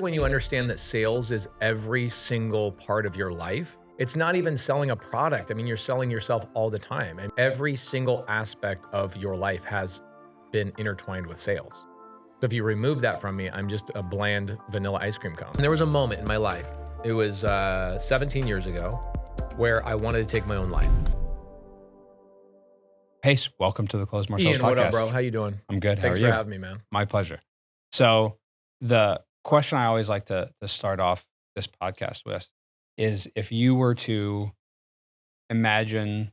when you understand that sales is every single part of your life. It's not even selling a product. I mean, you're selling yourself all the time, and every single aspect of your life has been intertwined with sales. So if you remove that from me, I'm just a bland vanilla ice cream cone. And there was a moment in my life, it was 17 years ago, where I wanted to take my own life. Hey, welcome to the Close More Sales Ian, podcast. what up, bro? How you doing? I'm good. How Thanks are for you? having me, man. My pleasure. So the question I always like to start off this podcast with is, if you were to imagine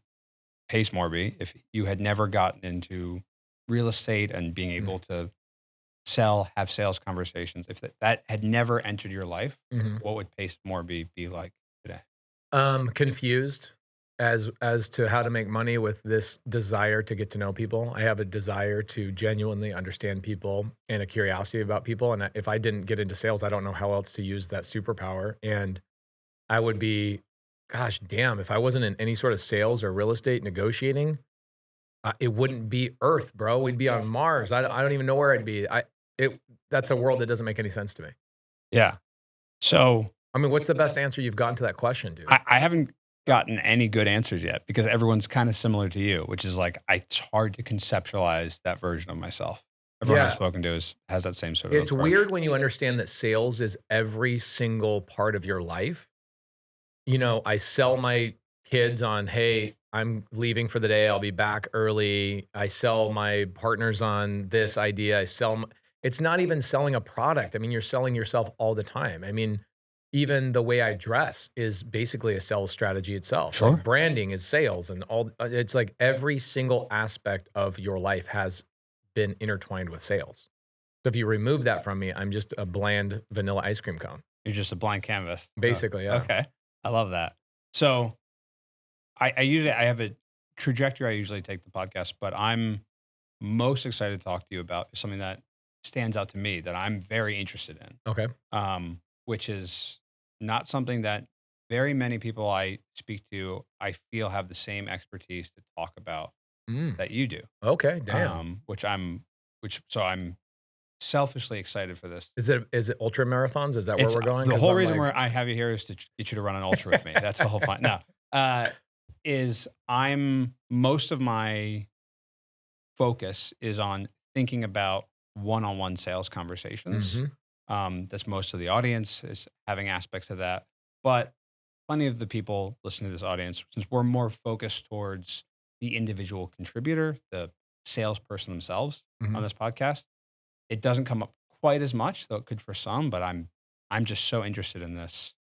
Pace Morby, if you had never gotten into real estate and being able to have sales conversations, if that had never entered your life, what would Pace Morby be like today? Confused as to how to make money with this desire to get to know people. I have a desire to genuinely understand people and a curiosity about people. And if I didn't get into sales, I don't know how else to use that superpower. And I would be, gosh, damn, if I wasn't in any sort of sales or real estate negotiating, it wouldn't be Earth, bro. We'd be on Mars. I don't even know where I'd be. That's a world that doesn't make any sense to me. Yeah. So, I mean, what's the best answer you've gotten to that question, dude? I haven't gotten any good answers yet, because everyone's kind of similar to you, which is like, it's hard to conceptualize that version of myself. Everyone I've spoken to has that same sort of It's approach. weird when you understand that sales is every single part of your life. You know, I sell my kids on, hey, I'm leaving for the day. I'll be back early. I sell my partners on this idea. It's not even selling a product. I mean, you're selling yourself all the time. I mean, even the way I dress is basically a sales strategy itself. Sure. Like branding is sales, and it's like every single aspect of your life has been intertwined with sales. So if you remove that from me, I'm just a bland vanilla ice cream cone. You're just a blank canvas. Basically, yeah. Okay. I love that. So I have a trajectory I usually take the podcast, but I'm most excited to talk to you about something that stands out to me that I'm very interested in. Okay. Which is not something that very many people I speak to, I feel, have the same expertise to talk about that you do. Okay, damn. So I'm selfishly excited for this. Is it ultra marathons? Is that where we're going? The 'Cause whole I'm reason like- where I have you here is to get you to run an ultra with me. That's the whole point. No, most of my focus is on thinking about one-on-one sales conversations. That's most of the audience is having aspects of that, but plenty of the people listening to this audience, since we're more focused towards the individual contributor, the salesperson themselves on this podcast, it doesn't come up quite as much, though it could for some. But I'm just so interested in this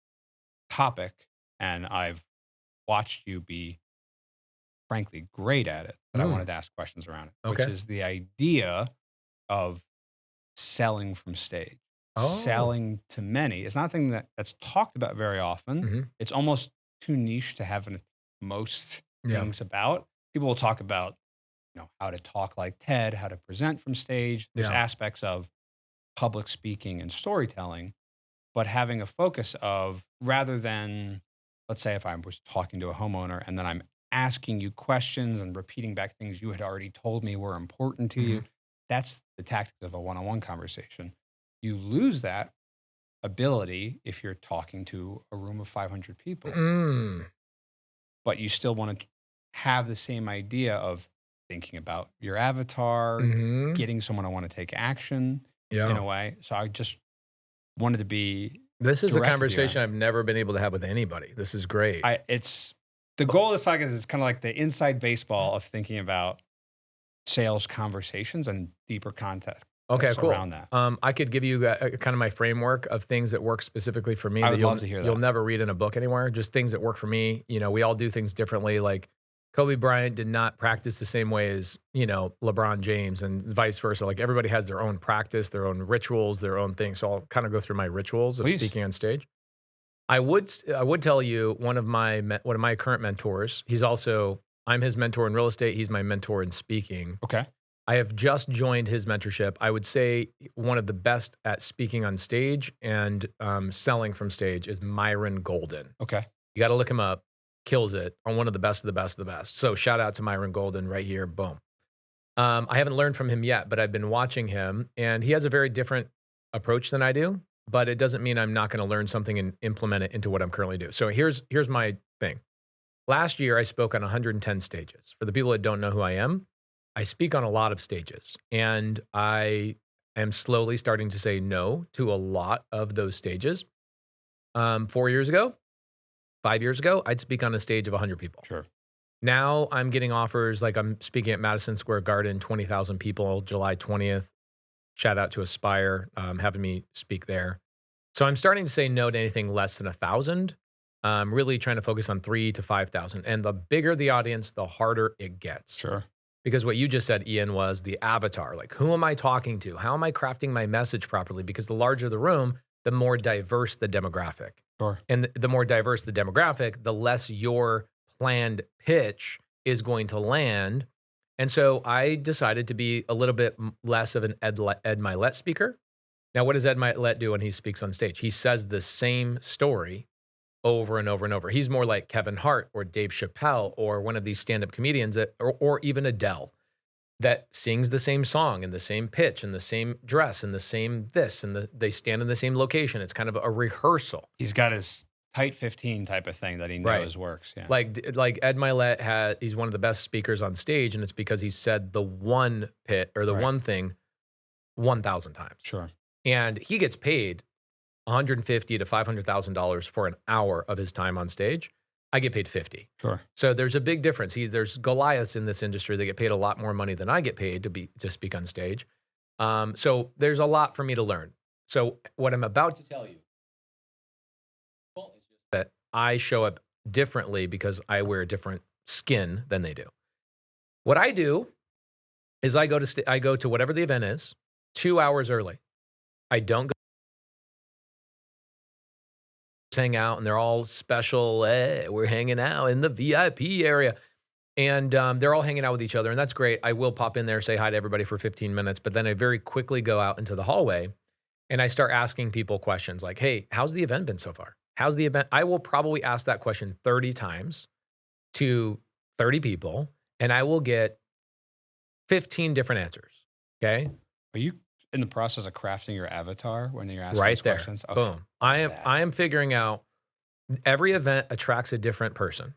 topic, and I've watched you be, frankly, great at it. But I wanted to ask questions around it, which is the idea of selling from stage. Selling to many. It's not a thing that's talked about very often. It's almost too niche to have most things about. People will talk about, how to talk like TED, how to present from stage. There's aspects of public speaking and storytelling, but having a focus of, rather than, let's say if I was talking to a homeowner and then I'm asking you questions and repeating back things you had already told me were important to you, that's the tactics of a one-on-one conversation. You lose that ability if you're talking to a room of 500 people, but you still want to have the same idea of thinking about your avatar, getting someone to want to take action in a way. So I just wanted to be. This is a conversation I've never been able to have with anybody. This is great. It's the goal of this podcast is kind of like the inside baseball of thinking about sales conversations and deeper context. Okay, cool. Around that. I could give you kind of my framework of things that work specifically for me. I would love to hear that. You'll never read in a book anywhere. Just things that work for me. We all do things differently. Like Kobe Bryant did not practice the same way as, LeBron James, and vice versa. Like everybody has their own practice, their own rituals, their own things. So I'll kind of go through my rituals of speaking on stage. I would tell you one of my current mentors. I'm his mentor in real estate. He's my mentor in speaking. Okay. I have just joined his mentorship. I would say one of the best at speaking on stage and selling from stage is Myron Golden. Okay. You got to look him up. Kills it on one of the best of the best of the best. So shout out to Myron Golden right here. Boom. I haven't learned from him yet, but I've been watching him, and he has a very different approach than I do. but it doesn't mean I'm not going to learn something and implement it into what I'm currently doing. So here's my thing. Last year, I spoke on 110 stages. For the people that don't know who I am, I speak on a lot of stages, and I am slowly starting to say no to a lot of those stages. 4 years ago, 5 years ago, I'd speak on a stage of 100 people. Sure. Now I'm getting offers like I'm speaking at Madison Square Garden, 20,000 people, July 20th. Shout out to Aspire, having me speak there. So I'm starting to say no to anything less than 1,000. I'm really trying to focus on 3 to 5,000. And the bigger the audience, the harder it gets. Sure. Because what you just said, Ian, was the avatar. Like, who am I talking to? How am I crafting my message properly? Because the larger the room, the more diverse the demographic. Sure. And the more diverse the demographic, the less your planned pitch is going to land. And so I decided to be a little bit less of an Ed Milet speaker. Now, what does Ed Milet do when he speaks on stage? He says the same story over and over and over. He's more like Kevin Hart or Dave Chappelle or one of these stand-up comedians that, or even Adele, that sings the same song in the same pitch and the same dress and the same this, and they stand in the same location. It's kind of a rehearsal. He's got his tight 15 type of thing that he knows works. Yeah. Like Ed Milet he's one of the best speakers on stage, and it's because he said the one pit or the one thing 1,000 times. Sure. And he gets paid $150,000 to $500,000 for an hour of his time on stage. I get paid 50. Sure. So there's a big difference. There's Goliaths in this industry that get paid a lot more money than I get paid to speak on stage. So there's a lot for me to learn. So what I'm about to tell you is just that I show up differently because I wear a different skin than they do. What I do is I go to whatever the event is 2 hours early. I don't go hang out and they're all special. Hey, we're hanging out in the VIP area. And they're all hanging out with each other. And that's great. I will pop in there, say hi to everybody for 15 minutes. But then I very quickly go out into the hallway and I start asking people questions like, hey, how's the event been so far? How's the event? I will probably ask that question 30 times to 30 people. And I will get 15 different answers. Okay. Are you in the process of crafting your avatar when you're asking Right these there. questions? Okay. Boom. I am figuring out every event attracts a different person.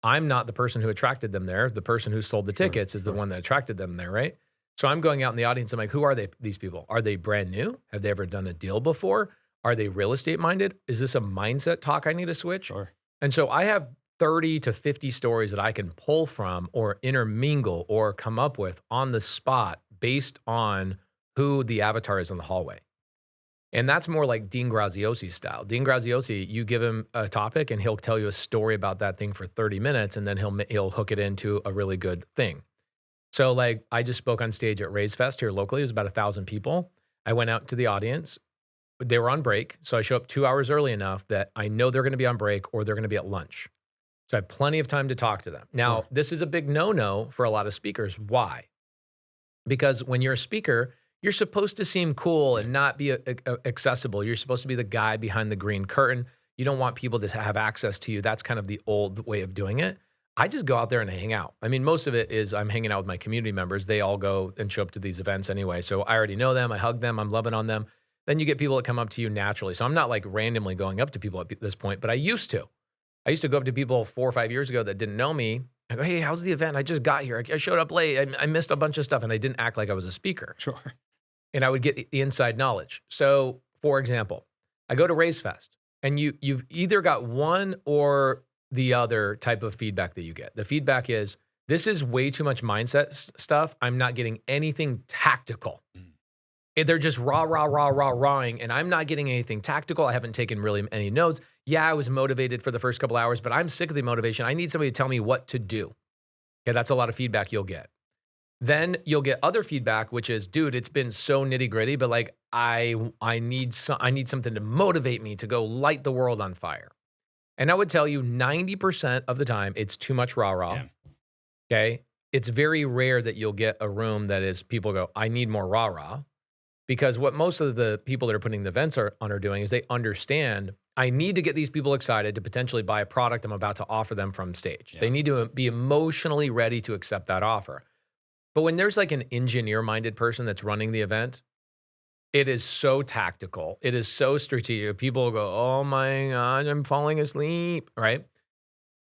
I'm not the person who attracted them there. The person who sold the tickets is the one that attracted them there, right? So I'm going out in the audience. I'm like, who are these people? Are they brand new? Have they ever done a deal before? Are they real estate minded? Is this a mindset talk I need to switch? Sure. And so I have 30 to 50 stories that I can pull from or intermingle or come up with on the spot based on who the avatar is in the hallway. And that's more like Dean Graziosi style. Dean Graziosi, you give him a topic and he'll tell you a story about that thing for 30 minutes and then he'll hook it into a really good thing. So like I just spoke on stage at Raise Fest here locally. It was about 1,000 people. I went out to the audience. They were on break. So I show up 2 hours early enough that I know they're going to be on break or they're going to be at lunch. So I have plenty of time to talk to them. Now, This is a big no-no for a lot of speakers. Why? Because when you're a speaker, you're supposed to seem cool and not be accessible. You're supposed to be the guy behind the green curtain. You don't want people to have access to you. That's kind of the old way of doing it. I just go out there and hang out. I mean, most of it is I'm hanging out with my community members. They all go and show up to these events anyway. So I already know them. I hug them. I'm loving on them. Then you get people that come up to you naturally. So I'm not like randomly going up to people at this point, but I used to. I used to go up to people 4 or 5 years ago that didn't know me. I go, hey, how's the event? I just got here. I showed up late. I missed a bunch of stuff and I didn't act like I was a speaker. Sure. And I would get the inside knowledge. So, for example, I go to Raise Fest, and you've either got one or the other type of feedback that you get. The feedback is, this is way too much mindset stuff. I'm not getting anything tactical. They're just rawing, and I'm not getting anything tactical. I haven't taken really any notes. Yeah, I was motivated for the first couple hours, but I'm sick of the motivation. I need somebody to tell me what to do. Okay, that's a lot of feedback you'll get. Then you'll get other feedback, which is, dude, it's been so nitty gritty, but like I need something to motivate me to go light the world on fire. And I would tell you 90% of the time, it's too much rah-rah. Yeah. Okay. It's very rare that you'll get a room that is people go, I need more rah-rah. Because what most of the people that are putting the events on are doing is they understand, I need to get these people excited to potentially buy a product I'm about to offer them from stage. Yeah. They need to be emotionally ready to accept that offer. But when there's like an engineer-minded person that's running the event, It is so tactical. It is so strategic. People go, "Oh my god, I'm falling asleep," right?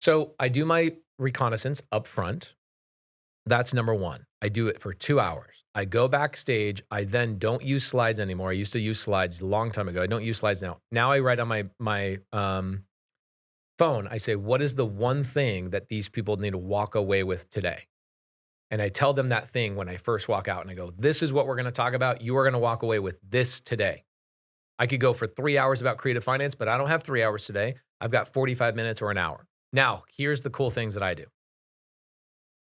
So, I do my reconnaissance up front. That's number 1. I do it for 2 hours. I go backstage. I then don't use slides anymore. I used to use slides a long time ago. I don't use slides now. Now I write on my phone. I say, "What is the one thing that these people need to walk away with today?" And I tell them that thing when I first walk out, and I go, "This is what we're gonna talk about. You are gonna walk away with this today." I could go for 3 hours about creative finance, but I don't have 3 hours today. I've got 45 minutes or an hour. Now, here's the cool things that I do.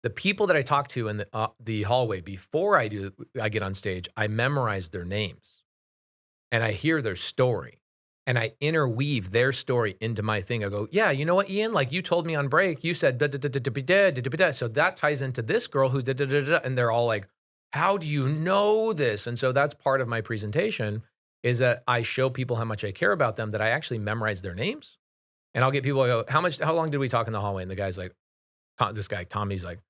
The people that I talk to in the hallway before I get on stage, I memorize their names, and I hear their story, and I interweave their story into my thing. I go, "Yeah, you know what, Ian? Like, you told me on break, you said da da da da da da da da da. So that ties into this girl who da da da da," and they're all like, "How do you know this?" And so that's part of my presentation is that I show people how much I care about them, that I actually memorize their names. And I'll get people, I go, how long did we talk in the hallway? And the guy's like, this guy, Tommy's like,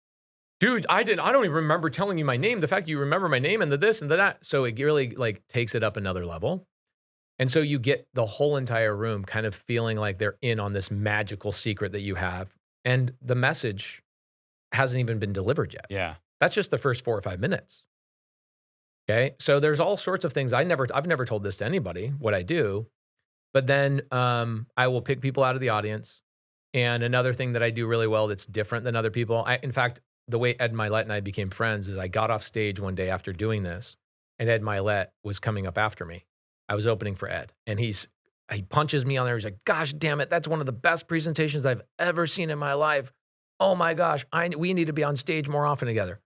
"Dude, I don't even remember telling you my name. The fact you remember my name and the this and the that." So it really like takes it up another level. And so you get the whole entire room kind of feeling like they're in on this magical secret that you have. And the message hasn't even been delivered yet. Yeah. That's just the first 4 or 5 minutes. Okay. So there's all sorts of things. I've never told this to anybody what I do, but then I will pick people out of the audience. And another thing that I do really well that's different than other people, in fact, the way Ed Milet and I became friends is I got off stage one day after doing this, and Ed Milet was coming up after me. I was opening for Ed, and he punches me on there. He's like, "Gosh, damn it, that's one of the best presentations I've ever seen in my life. Oh my gosh, we need to be on stage more often together."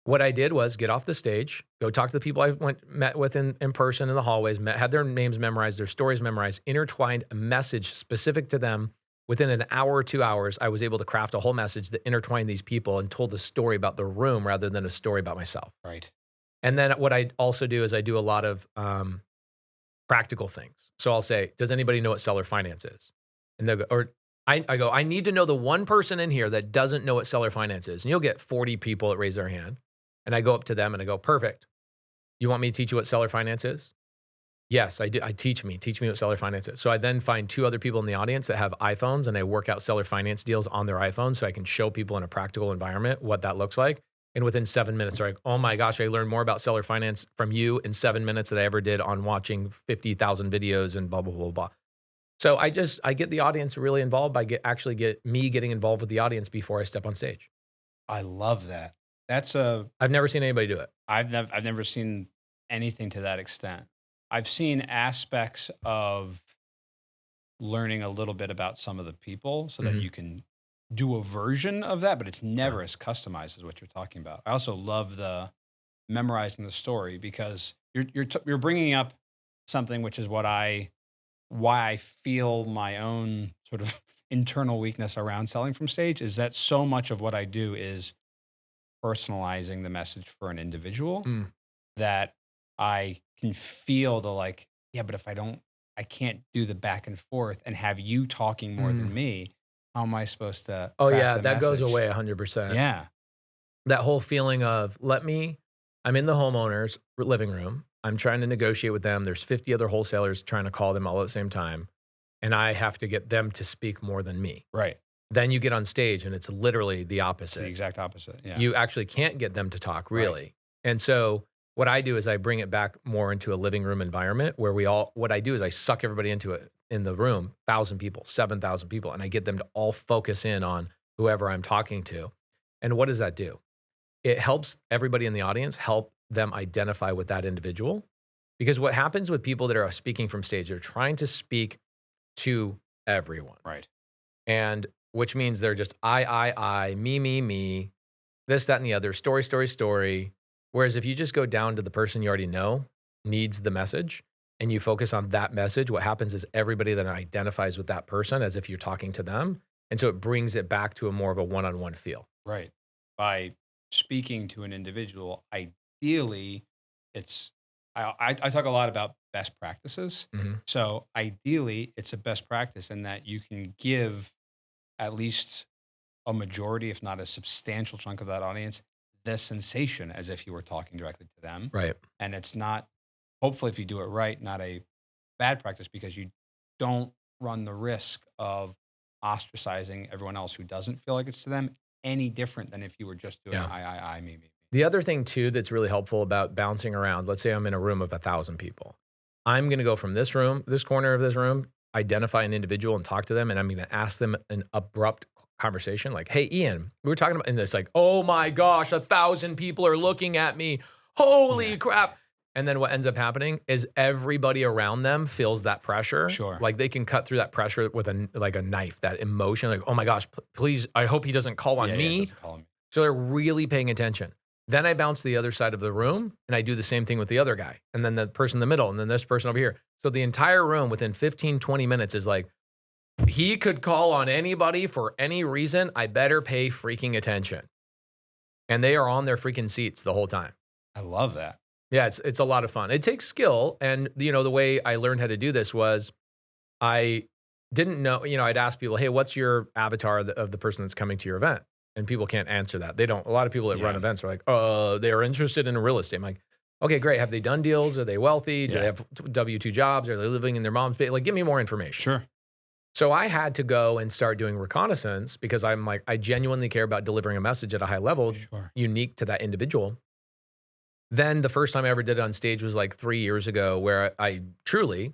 What I did was get off the stage, go talk to the people I met with in person in the hallways, had their names memorized, their stories memorized, intertwined a message specific to them. Within an hour or 2 hours, I was able to craft a whole message that intertwined these people and told a story about the room rather than a story about myself. Right. And then what I also do is I do a lot of practical things. So I'll say, "Does anybody know what seller finance is?" And they'll go, or I go, "I need to know the one person in here that doesn't know what seller finance is." And you'll get 40 people that raise their hand. And I go up to them and I go, "Perfect. You want me to teach you what seller finance is?" "Yes, I do. Teach me what seller finance is." So I then find 2 other people in the audience that have iPhones and I work out seller finance deals on their iPhone so I can show people in a practical environment what that looks like. And within 7 minutes, they're like, "Oh my gosh, I learned more about seller finance from you in 7 minutes than I ever did on watching 50,000 videos and blah, blah, blah, blah." So I get the audience really involved by get me getting involved with the audience before I step on stage. I love that. That's a I've never seen anybody do it. I've never seen anything to that extent. I've seen aspects of learning a little bit about some of the people so that Mhm. you can do a version of that, but it's Yeah. never as customized as what you're talking about. I also love the memorizing the story because you're bringing up something which is why I feel my own sort of internal weakness around selling from stage is that so much of what I do is personalizing the message for an individual Mm. that I can feel the like, yeah, but if I can't do the back and forth and have you talking more than Mm. me. How am I supposed to Oh, craft yeah, the that goes message? away 100%. Yeah. That whole feeling of, I'm in the homeowner's living room. I'm trying to negotiate with them. There's 50 other wholesalers trying to call them all at the same time, and I have to get them to speak more than me. Right. Then you get on stage, and it's literally the It's the opposite. exact opposite. Yeah. You actually can't get them to talk, Right. really. And so what I do is I bring it back more into a living room environment where what I do is I suck everybody into it in the room, 1,000 people, 7,000 people, and I get them to all focus in on whoever I'm talking to. And what does that do? It helps everybody in the audience help them identify with that individual. Because what happens with people that are speaking from stage, they're trying to speak to everyone. Right. And which means they're just I, me, this, that, and the other, story, story, story. Whereas if you just go down to the person you already know needs the message and you focus on that message, what happens is everybody then identifies with that person as if you're talking to them. And so it brings it back to a more of a one-on-one feel. Right. By speaking to an individual, ideally, it's I talk a lot about best practices. Mhm. So ideally, it's a best practice in that you can give at least a majority, if not a substantial chunk of that audience, the sensation as if you were talking directly to them. Right. And it's not hopefully, if you do it right, not a bad practice because you don't run the risk of ostracizing everyone else who doesn't feel like it's to them any different than if you were just doing Yeah. me, me, me. The other thing too that's really helpful about bouncing around, let's say I'm in a room of 1,000 people. I'm gonna go from this room, this corner of this room, identify an individual and talk to them, and I'm gonna ask them an abrupt conversation like, "Hey, Ian, we were talking about," and it's like, "Oh my gosh, 1,000 people are looking at me. Yeah, Holy crap." And then what ends up happening is everybody around them feels that pressure. sure. Like they can cut through that pressure with like a knife, that emotion, like, "Oh my gosh, please, I hope he doesn't call on Yeah, yeah, it me." doesn't call me. So they're really paying attention. Then I bounce to the other side of the room and I do the same thing with the other guy, and then the person in the middle, and then this person over here. So the entire room within 15, 20 minutes is like, he could call on anybody for any reason. I better pay freaking attention. And they are on their freaking seats the whole time. I love that. Yeah, it's a lot of fun. It takes skill. And, the way I learned how to do this was I didn't know, I'd ask people, hey, what's your avatar of the person that's coming to your event? And people can't answer that. They don't. A lot of people that run Yeah. events are like, they are interested in real estate. I'm like, okay, great. Have they done deals? Are they wealthy? Do Yeah. they have W-2 jobs? Are they living in their mom's basement? Like, give me more information. Sure. So I had to go and start doing reconnaissance because I'm like, I genuinely care about delivering a message at a high level, Sure. unique to that individual. Then the first time I ever did it on stage was like 3 years ago, where I truly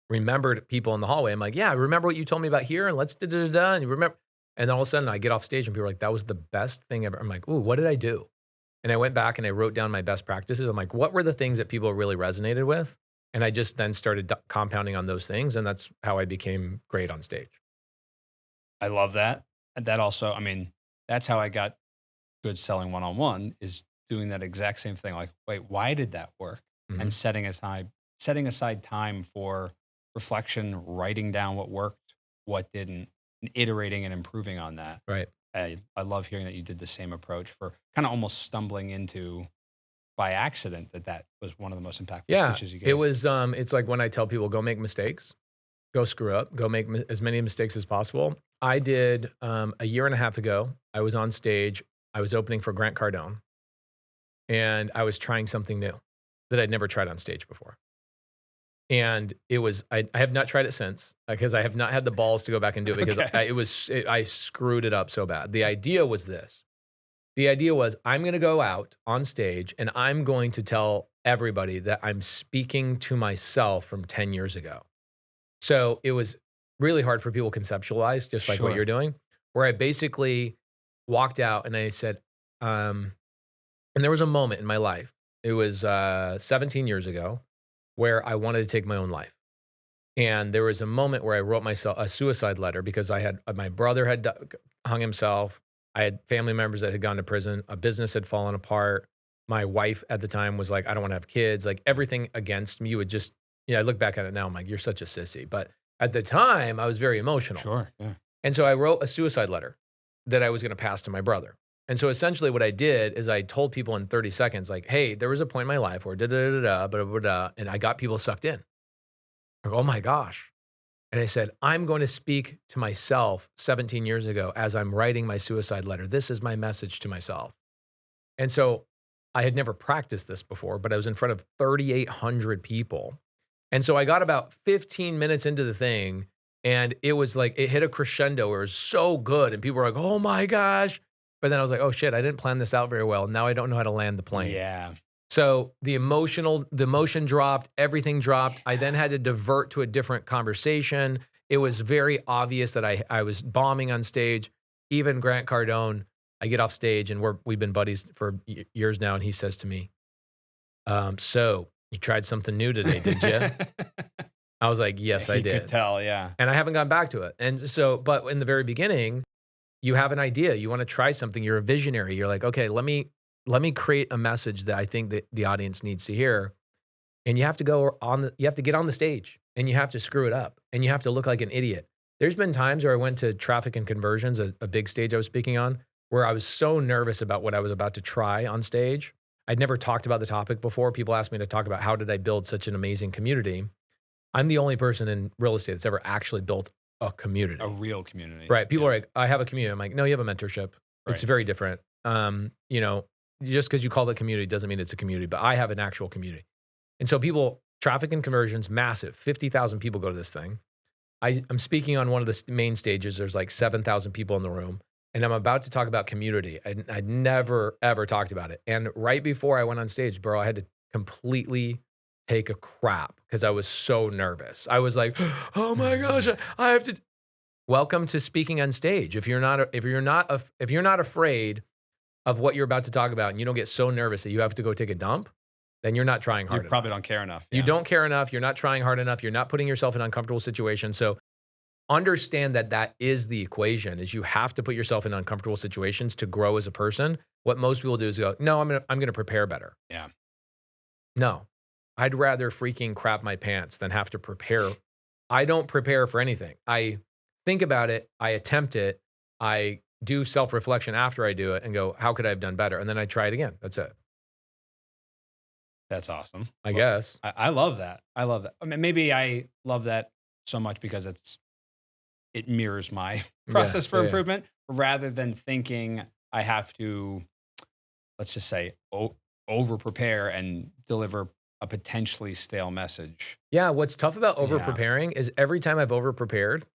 remembered people in the hallway. I'm like, yeah, I remember what you told me about here, and let's da-da-da-da, and you remember. And then all of a sudden I get off stage and people are like, that was the best thing ever. I'm like, ooh, what did I do? And I went back and I wrote down my best practices. I'm like, what were the things that people really resonated with? And I just then started compounding on those things. And that's how I became great on stage. I love that. And that also, I mean, that's how I got good selling one on one is doing that exact same thing. Like, wait, why did that work? Mhm. And setting aside time for reflection, writing down what worked, what didn't, and iterating and improving on that. Right. I love hearing that you did the same approach for kind of almost stumbling into by accident that was one of the most impactful Yeah. speeches you gave. It was, it's like when I tell people, go make mistakes, go screw up, go make as many mistakes as possible. I did a year and a half ago. I was on stage. I was opening for Grant Cardone, and I was trying something new that I'd never tried on stage before. And it was, I have not tried it since because I have not had the balls to go back and do it because Okay. I screwed it up so bad. The idea was this. The idea was I'm going to go out on stage and I'm going to tell everybody that I'm speaking to myself from 10 years ago. So it was really hard for people to conceptualize, just like what Sure. you're doing, where I basically walked out and I said, and there was a moment in my life, it was 17 years ago, where I wanted to take my own life. And there was a moment where I wrote myself a suicide letter because I had my brother had hung himself. I had family members that had gone to prison. A business had fallen apart. My wife at the time was like, I don't want to have kids. Like everything against me would just, I look back at it now, I'm like, you're such a sissy. But at the time, I was very emotional. Sure. Yeah. And so I wrote a suicide letter that I was going to pass to my brother. And so essentially what I did is I told people in 30 seconds, like, hey, there was a point in my life where da-da-da-da, blah-blah-blah, and I got people sucked in. Like, oh my gosh. And I said, I'm going to speak to myself 17 years ago as I'm writing my suicide letter. This is my message to myself. And so I had never practiced this before, but I was in front of 3,800 people. And so I got about 15 minutes into the thing, and it was like, it hit a crescendo. It was so good. And people were like, oh my gosh. But then I was like, oh shit, I didn't plan this out very well. Now I don't know how to land the plane. Yeah. So the emotion dropped, everything dropped. I then had to divert to a different conversation. It was very obvious that I was bombing on stage. Even Grant Cardone, I get off stage and we've been buddies for years now. And he says to me, so you tried something new today, did you? I was like, yes, I You did. could tell. Yeah. And I haven't gone back to it. And so, but in the very beginning, you have an idea, you want to try something, you're a visionary. You're like, okay, let me create a message that I think that the audience needs to hear. And you have to you have to get on the stage and you have to screw it up and you have to look like an idiot. There's been times where I went to Traffic and Conversions, a big stage I was speaking on, where I was so nervous about what I was about to try on stage. I'd never talked about the topic before. People asked me to talk about how did I build such an amazing community. I'm the only person in real estate that's ever actually built a community. A real community. Right. People Yeah. are like, I have a community. I'm like, no, you have a mentorship. It's Right. very different. Just because you call it community doesn't mean it's a community, but I have an actual community. And so people Traffic and conversions, massive. 50,000 people go to this thing. I'm speaking on one of the main stages. There's like 7,000 people in the room, and I'm about to talk about community. I'd never, ever talked about it. And right before I went on stage, bro, I had to completely take a crap because I was so nervous. I was like, oh my gosh, I have to. Welcome to speaking on stage. If you're not afraid of what you're about to talk about and you don't get so nervous that you have to go take a dump, then you're not trying You hard probably enough. don't care enough. You Yeah. don't care enough. You're not trying hard enough. You're not putting yourself in uncomfortable situations. So understand that that is the equation is you have to put yourself in uncomfortable situations to grow as a person. What most people do is go, no, I'm going to prepare better. Yeah. No, I'd rather freaking crap my pants than have to prepare. I don't prepare for anything. I think about it. I attempt it. I do self-reflection after I do it and go, how could I have done better? And then I try it again. That's it. That's awesome. I Well, guess. I love that. I love that. I mean, maybe I love that so much because it mirrors my Yeah. process for Yeah. improvement rather than thinking I have to, let's just say, over prepare and deliver a potentially stale message. Yeah. What's tough about over Yeah. preparing is every time I've over prepared,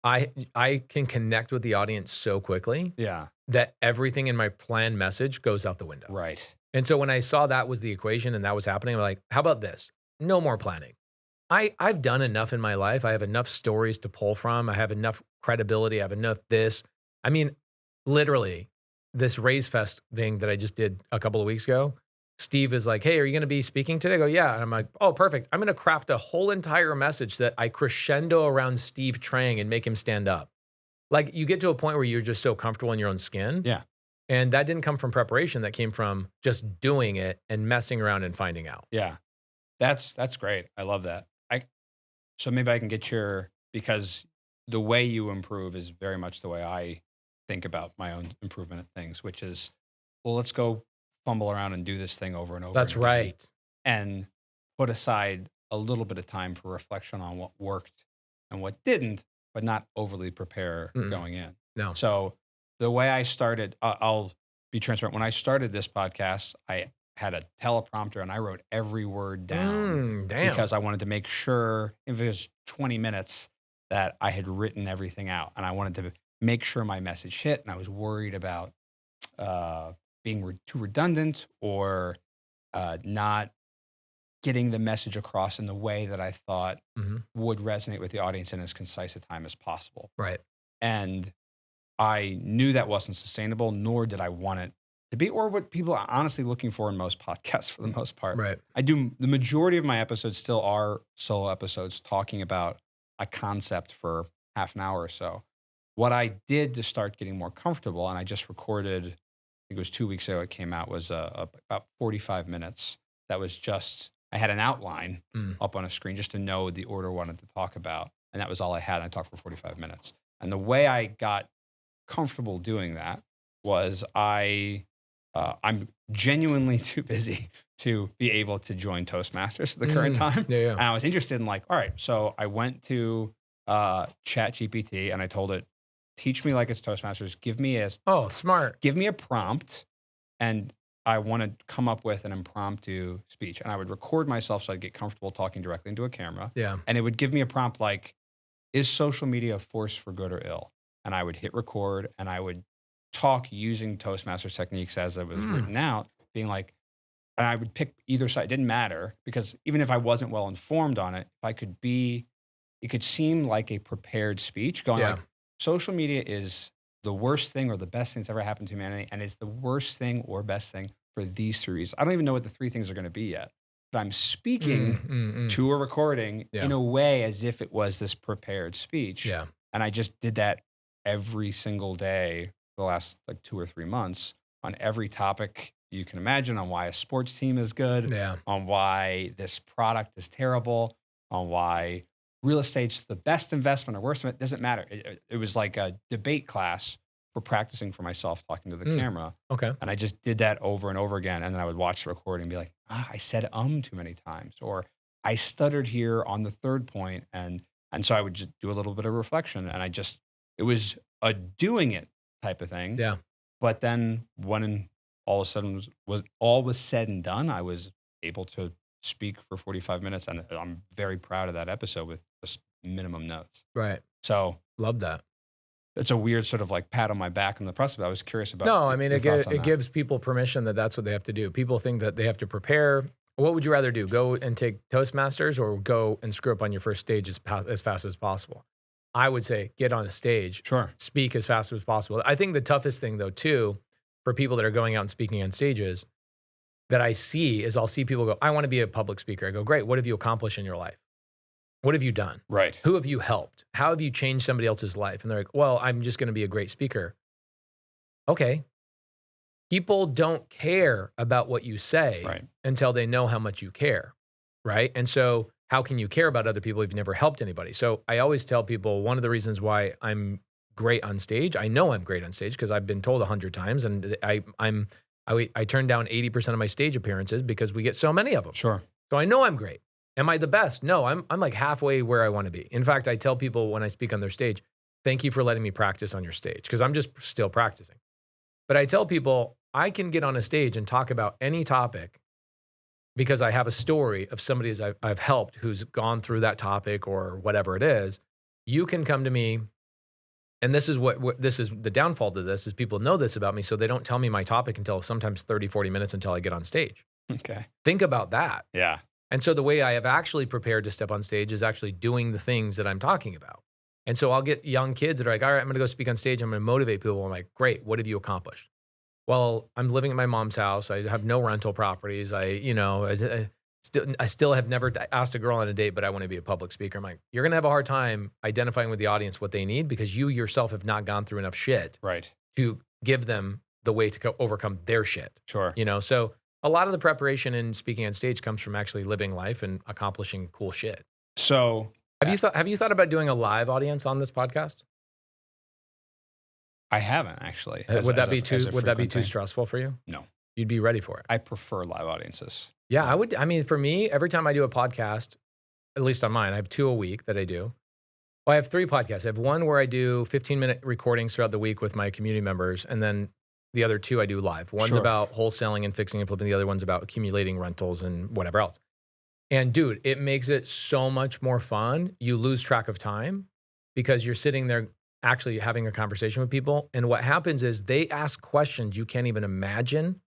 I can connect with the audience so quickly Yeah. that everything in my planned message goes out the window. Right. And so when I saw that was the equation and that was happening, I'm like, how about this? No more planning. I've done enough in my life. I have enough stories to pull from. I have enough credibility. I have enough this. I mean, literally, this Raise Fest thing that I just did a couple of weeks ago, Steve is like, hey, are you going to be speaking today? I go, yeah. And I'm like, oh, perfect. I'm going to craft a whole entire message that I crescendo around Steve Trang and make him stand up. Like you get to a point where you're just so comfortable in your own skin. Yeah. And that didn't come from preparation. That came from just doing it and messing around and finding out. Yeah. That's great. I love that. So maybe I can get because the way you improve is very much the way I think about my own improvement at things, which is, well, let's go fumble around and do this thing over and over. That's and again, right. and put aside a little bit of time for reflection on what worked and what didn't, but not overly prepare Mm-mm. going in. No. So the way I started, I'll be transparent. When I started this podcast, I had a teleprompter and I wrote every word down Damn. because I wanted to make sure if it was 20 minutes that I had written everything out and I wanted to make sure my message hit. And I was worried about being too redundant or not getting the message across in the way that I thought would resonate with the audience in as concise a time as possible. Right. And I knew that wasn't sustainable, nor did I want it to be, or what people are honestly looking for in most podcasts for the most part. Right. I do, the majority of my episodes still are solo episodes talking about a concept for half an hour or so. What I did to start getting more comfortable, and I just recorded, I think it was 2 weeks ago it came out, was about 45 minutes. That was just, I had an outline up on a screen just to know the order I wanted to talk about. And that was all I had. And I talked for 45 minutes. And the way I got comfortable doing that was I'm genuinely too busy to be able to join Toastmasters at the current time. Yeah. And I was interested in like, all right, so I went to ChatGPT and I told it, teach me like it's Toastmasters. Give me Smart. a prompt, and I want to come up with an impromptu speech. And I would record myself so I'd get comfortable talking directly into a camera. Yeah. And it would give me a prompt like, is social media a force for good or ill? And I would hit record and I would talk using Toastmasters techniques as it was written out, being like, and I would pick either side. It didn't matter because even if I wasn't well informed on it, if I could be, it could seem like a prepared speech going like, social media is the worst thing or the best thing that's ever happened to humanity. And it's the worst thing or best thing for these 3 reasons. I don't even know what the 3 things are going to be yet, but I'm speaking to a recording in a way as if it was this prepared speech. Yeah. And I just did that every single day for the last like 2 or 3 months on every topic you can imagine, on why a sports team is good, on why this product is terrible, on why real estate's the best investment or worst investment. It doesn't matter. It was like a debate class for practicing for myself talking to the camera. Okay. And I just did that over and over again. And then I would watch the recording and be like, I said too many times, or I stuttered here on the 3rd point. And so I would just do a little bit of reflection. And it was a doing it type of thing. Yeah. But then when all of a sudden all was said and done, I was able to speak for 45 minutes, and I'm very proud of that episode with just minimum notes. Right. So Love that. it's a weird sort of like pat on my back in the process. But I was curious about No, I mean, your thoughts on it that. gives people permission that that's what they have to do. People think that they have to prepare. What would you rather do? Go and take Toastmasters or go and screw up on your first stage as fast as possible? I would say get on a stage, Sure. speak as fast as possible. I think the toughest thing, though, too, for people that are going out and speaking on stages that I see is I'll see people go, I want to be a public speaker. I go, great. What have you accomplished in your life? What have you done? Right. Who have you helped? How have you changed somebody else's life? And they're like, well, I'm just going to be a great speaker. Okay. People don't care about what you say Right. until they know how much you care, right? And so how can you care about other people if you've never helped anybody? So I always tell people one of the reasons why I'm great on stage, I know I'm great on stage because I've been told 100 times, and I turn down 80% of my stage appearances because we get so many of them. Sure. So I know I'm great. Am I the best? No, I'm like halfway where I want to be. In fact, I tell people when I speak on their stage, thank you for letting me practice on your stage because I'm just still practicing. But I tell people I can get on a stage and talk about any topic because I have a story of somebody I've helped who's gone through that topic or whatever it is. You can come to me, and this is what this is the downfall to this is people know this about me, so they don't tell me my topic until sometimes 30, 40 minutes until I get on stage. Okay. Think about that. Yeah. And so the way I have actually prepared to step on stage is actually doing the things that I'm talking about. And so I'll get young kids that are like, all right, I'm going to go speak on stage. I'm going to motivate people. I'm like, great. What have you accomplished? Well, I'm living at my mom's house. I have no rental properties. I still have never asked a girl on a date, but I want to be a public speaker. I'm like, you're going to have a hard time identifying with the audience what they need because you yourself have not gone through enough shit Right. to give them the way to overcome their shit. Sure. So a lot of the preparation in speaking on stage comes from actually living life and accomplishing cool shit. So Have you thought about doing a live audience on this podcast? I haven't actually. Would that be too frequent thing. stressful for you? No. You'd be ready for it. I prefer live audiences. Yeah, I would. I mean, for me, every time I do a podcast, at least on mine, I have 2 a week that I do. Well, I have 3 podcasts. I have one where I do 15-minute recordings throughout the week with my community members, and then the other 2 I do live. One's Sure. about wholesaling and fixing and flipping. The other one's about accumulating rentals and whatever else. And dude, it makes it so much more fun. You lose track of time because you're sitting there actually having a conversation with people. And what happens is they ask questions you can't even imagine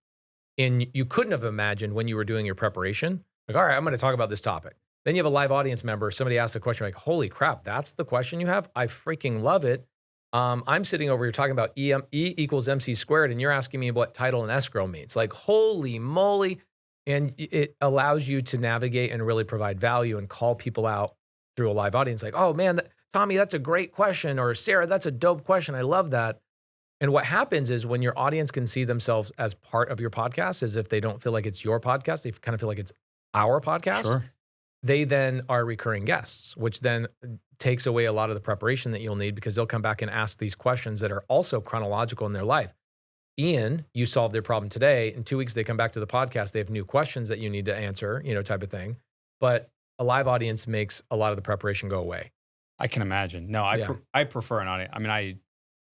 and you couldn't have imagined when you were doing your preparation. Like, all right, I'm going to talk about this topic. Then you have a live audience member. Somebody asks a question like, holy crap, that's the question you have? I freaking love it. I'm sitting over here talking about E equals MC squared, and you're asking me what title and escrow means. Like, holy moly. And it allows you to navigate and really provide value and call people out through a live audience. Like, oh man, Tommy, that's a great question. Or Sarah, that's a dope question. I love that. And what happens is when your audience can see themselves as part of your podcast, as if they don't feel like it's your podcast, they kind of feel like it's our podcast. Sure. They then are recurring guests, which then takes away a lot of the preparation that you'll need because they'll come back and ask these questions that are also chronological in their life. Ian, you solved their problem today. In 2 weeks, they come back to the podcast. They have new questions that you need to answer, type of thing. But a live audience makes a lot of the preparation go away. I can imagine. No, Yeah. I prefer an audience. I mean,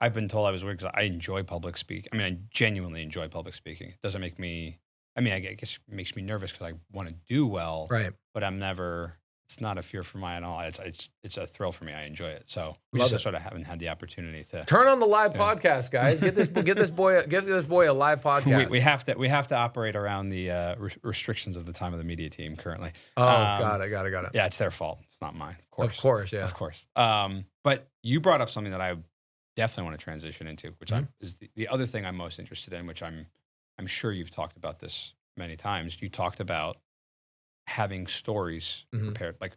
I've been told I was weird because I enjoy public speaking. I mean, I genuinely enjoy public speaking. It doesn't make me, I guess it makes me nervous because I want to do well. Right. But it's not a fear for me at all. It's a thrill for me. I enjoy it. So we Love just it. sort of haven't had the opportunity to Turn on the live podcast, guys. Give this boy a live podcast. We have to operate around the restrictions of the time of the media team currently. Oh, got it. Yeah, it's their fault. It's not mine. Of course, yeah. Of course. But you brought up something that I definitely want to transition into, which is the other thing I'm most interested in, which I'm sure you've talked about this many times. You talked about having stories prepared, like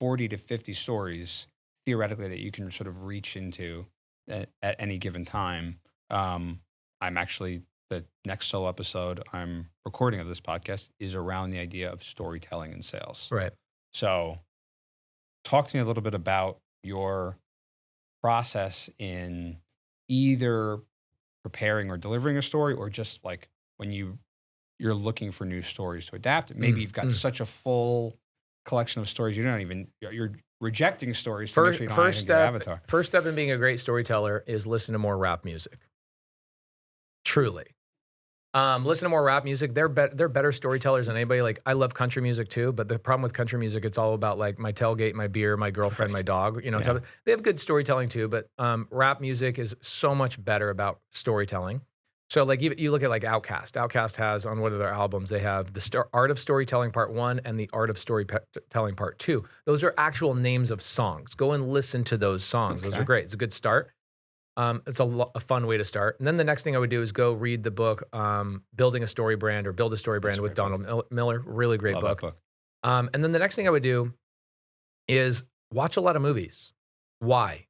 40 to 50 stories theoretically that you can sort of reach into at any given time. I'm actually, the next solo episode I'm recording of this podcast is around the idea of storytelling in sales. Right. So talk to me a little bit about your process in either preparing or delivering a story, or just like when you're looking for new stories to adapt. Maybe you've got such a full collection of stories you're rejecting stories to make sure you don't have anything to your avatar. First step in being a great storyteller is listen to more rap music. Truly. Listen to more rap music. They're better storytellers than anybody. Like, I love country music too, but the problem with country music, it's all about like my tailgate, my beer, my girlfriend, my Right. dog. You know, Yeah. they have good storytelling too, but rap music is so much better about storytelling. So like you look at like Outkast. Outkast has on one of their albums, they have the Art of Storytelling Part 1 and the Art of Storytelling Part 2. Those are actual names of songs. Go and listen to those songs. Those are Okay. great. It's a good start. It's a fun way to start. And then the next thing I would do is go read the book, Building a Story Brand or Build a Story That's Brand a with great book. Donald Miller. Really great Love that book. book. And then the next thing I would do is watch a lot of movies. Why?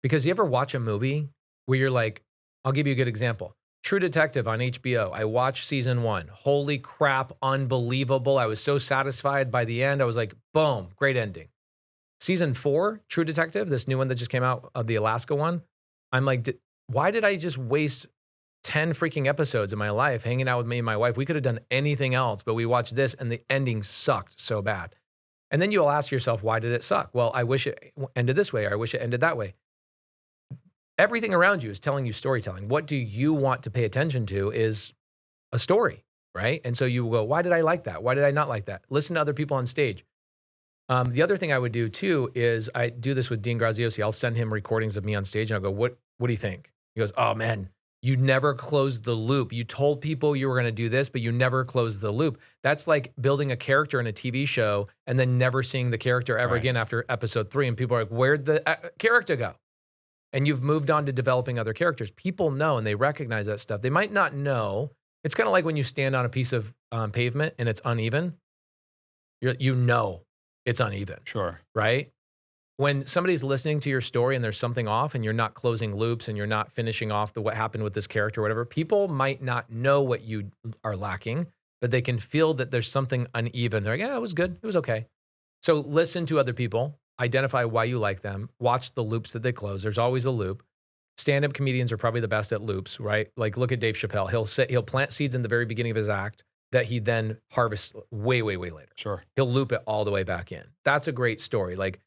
Because you ever watch a movie where you're like, I'll give you a good example. True Detective on HBO. I watched season 1. Holy crap, unbelievable. I was so satisfied by the end. I was like, boom, great ending. Season 4, True Detective, this new one that just came out, the Alaska one. I'm like, why did I just waste 10 freaking episodes of my life hanging out with me and my wife? We could have done anything else, but we watched this and the ending sucked so bad. And then you'll ask yourself, why did it suck? Well, I wish it ended this way, or I wish it ended that way. Everything around you is telling you storytelling. What do you want to pay attention to is a story, right? And so you go, why did I like that? Why did I not like that? Listen to other people on stage. The other thing I would do too is I do this with Dean Graziosi. I'll send him recordings of me on stage and I'll go, what do you think? He goes, oh man, you never closed the loop. You told people you were going to do this, but you never closed the loop. That's like building a character in a TV show and then never seeing the character ever Right. again after episode 3. And people are like, where'd the character go? And you've moved on to developing other characters. People know and they recognize that stuff. They might not know. It's kind of like when you stand on a piece of pavement and it's uneven. You know it's uneven, Sure. right? When somebody's listening to your story and there's something off and you're not closing loops and you're not finishing off what happened with this character or whatever, people might not know what you are lacking, but they can feel that there's something uneven. They're like, yeah, it was good. It was okay. So listen to other people, identify why you like them, watch the loops that they close. There's always a loop. Stand-up comedians are probably the best at loops, right? Like look at Dave Chappelle. He'll plant seeds in the very beginning of his act that he then harvests way, way, way later. Sure. He'll loop it all the way back in. That's a great story. Like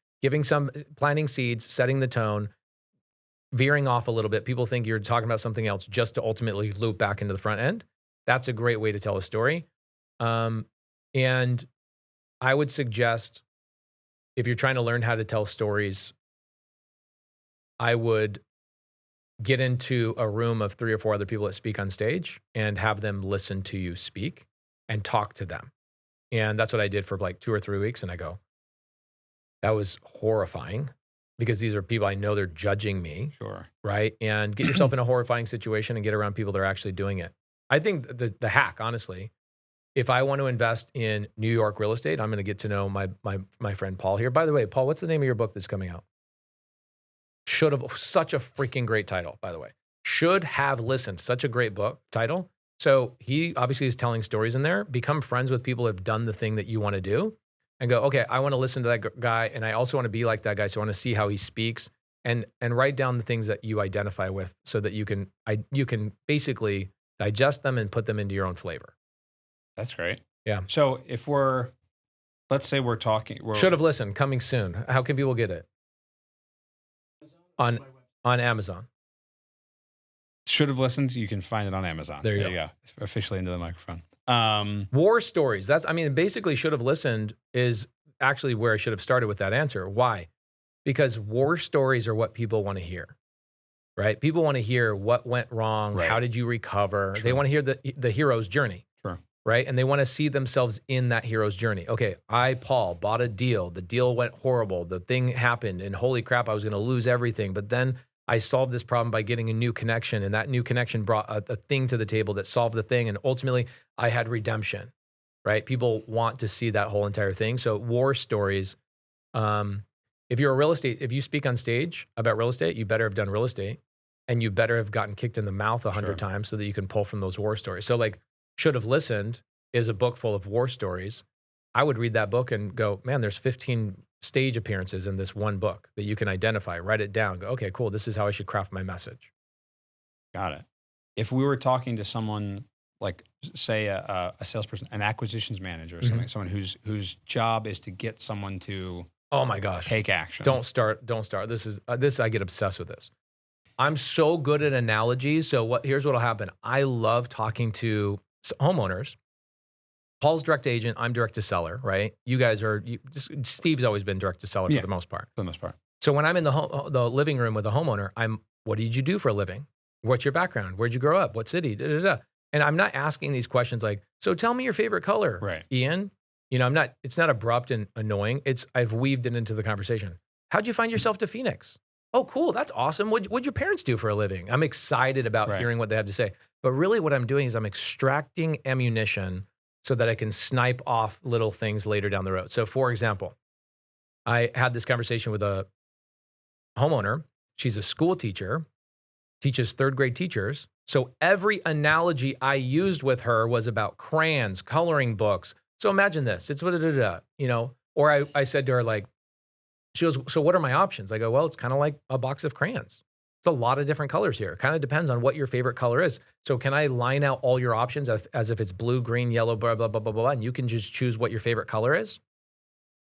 planting seeds, setting the tone, veering off a little bit. People think you're talking about something else just to ultimately loop back into the front end. That's a great way to tell a story. And I would suggest if you're trying to learn how to tell stories, I would get into a room of 3 or 4 other people that speak on stage and have them listen to you speak and talk to them. And that's what I did for like 2 or 3 weeks. And I go, that was horrifying because these are people I know they're judging me, Sure. right? And get yourself in a horrifying situation and get around people that are actually doing it. I think the hack, honestly, if I want to invest in New York real estate, I'm going to get to know my friend Paul here. By the way, Paul, what's the name of your book that's coming out? Should have, such a freaking great title, by the way. Should have listened. Such a great book title. So he obviously is telling stories in there. Become friends with people who have done the thing that you want to do and go, okay, I want to listen to that guy and I also want to be like that guy. So I want to see how he speaks and write down the things that you identify with so that you can basically digest them and put them into your own flavor. That's great. Yeah. So if let's say we're talking. Should have listened. Coming soon. How can people get it? On Amazon. Should have listened. You can find it on Amazon. There you go. Officially into the microphone. War stories. Basically should have listened is actually where I should have started with that answer. Why? Because war stories are what people want to hear, right? People want to hear what went wrong. Right. How did you recover? True. They want to hear the hero's journey. Sure. Right? And they want to see themselves in that hero's journey. Okay, Paul, bought a deal. The deal went horrible. The thing happened and holy crap, I was going to lose everything. But then I solved this problem by getting a new connection. And that new connection brought a thing to the table that solved the thing. And ultimately I had redemption, right? People want to see that whole entire thing. So war stories, if you speak on stage about real estate, you better have done real estate and you better have gotten kicked in the mouth 100 times so that you can pull from those war stories. So like, Should Have Listened is a book full of war stories. I would read that book and go, man, there's 15 stage appearances in this one book that you can identify, write it down, go, okay, cool. This is how I should craft my message. Got it. If we were talking to someone like, say, a salesperson, an acquisitions manager or something, someone whose job is to get someone to Oh my gosh. take action. Don't start. This I get obsessed with this. I'm so good at analogies. So here's what'll happen. I love talking to homeowners. Paul's direct to agent, I'm direct to seller, right? You guys are Steve's always been direct to seller for Yeah, the most part. for the most part. So when I'm in the living room with a homeowner, what did you do for a living? What's your background? Where'd you grow up? What city? Da, da, da. And I'm not asking these questions like, so tell me your favorite color, Right. Ian. It's not abrupt and annoying. I've weaved it into the conversation. How'd you find yourself to Phoenix? Oh, cool. That's awesome. What'd your parents do for a living? I'm excited about Right. hearing what they have to say. But really what I'm doing is I'm extracting ammunition so that I can snipe off little things later down the road. So for example, I had this conversation with a homeowner. She's a school teacher, teaches third grade teachers. So every analogy I used with her was about crayons, coloring books. So imagine this. It's or I said to her, like, she goes, so what are my options? I go, well, it's kind of like a box of crayons. It's a lot of different colors here. It kind of depends on what your favorite color is. So can I line out all your options as if it's blue, green, yellow, blah, blah, blah, blah, blah, and you can just choose what your favorite color is?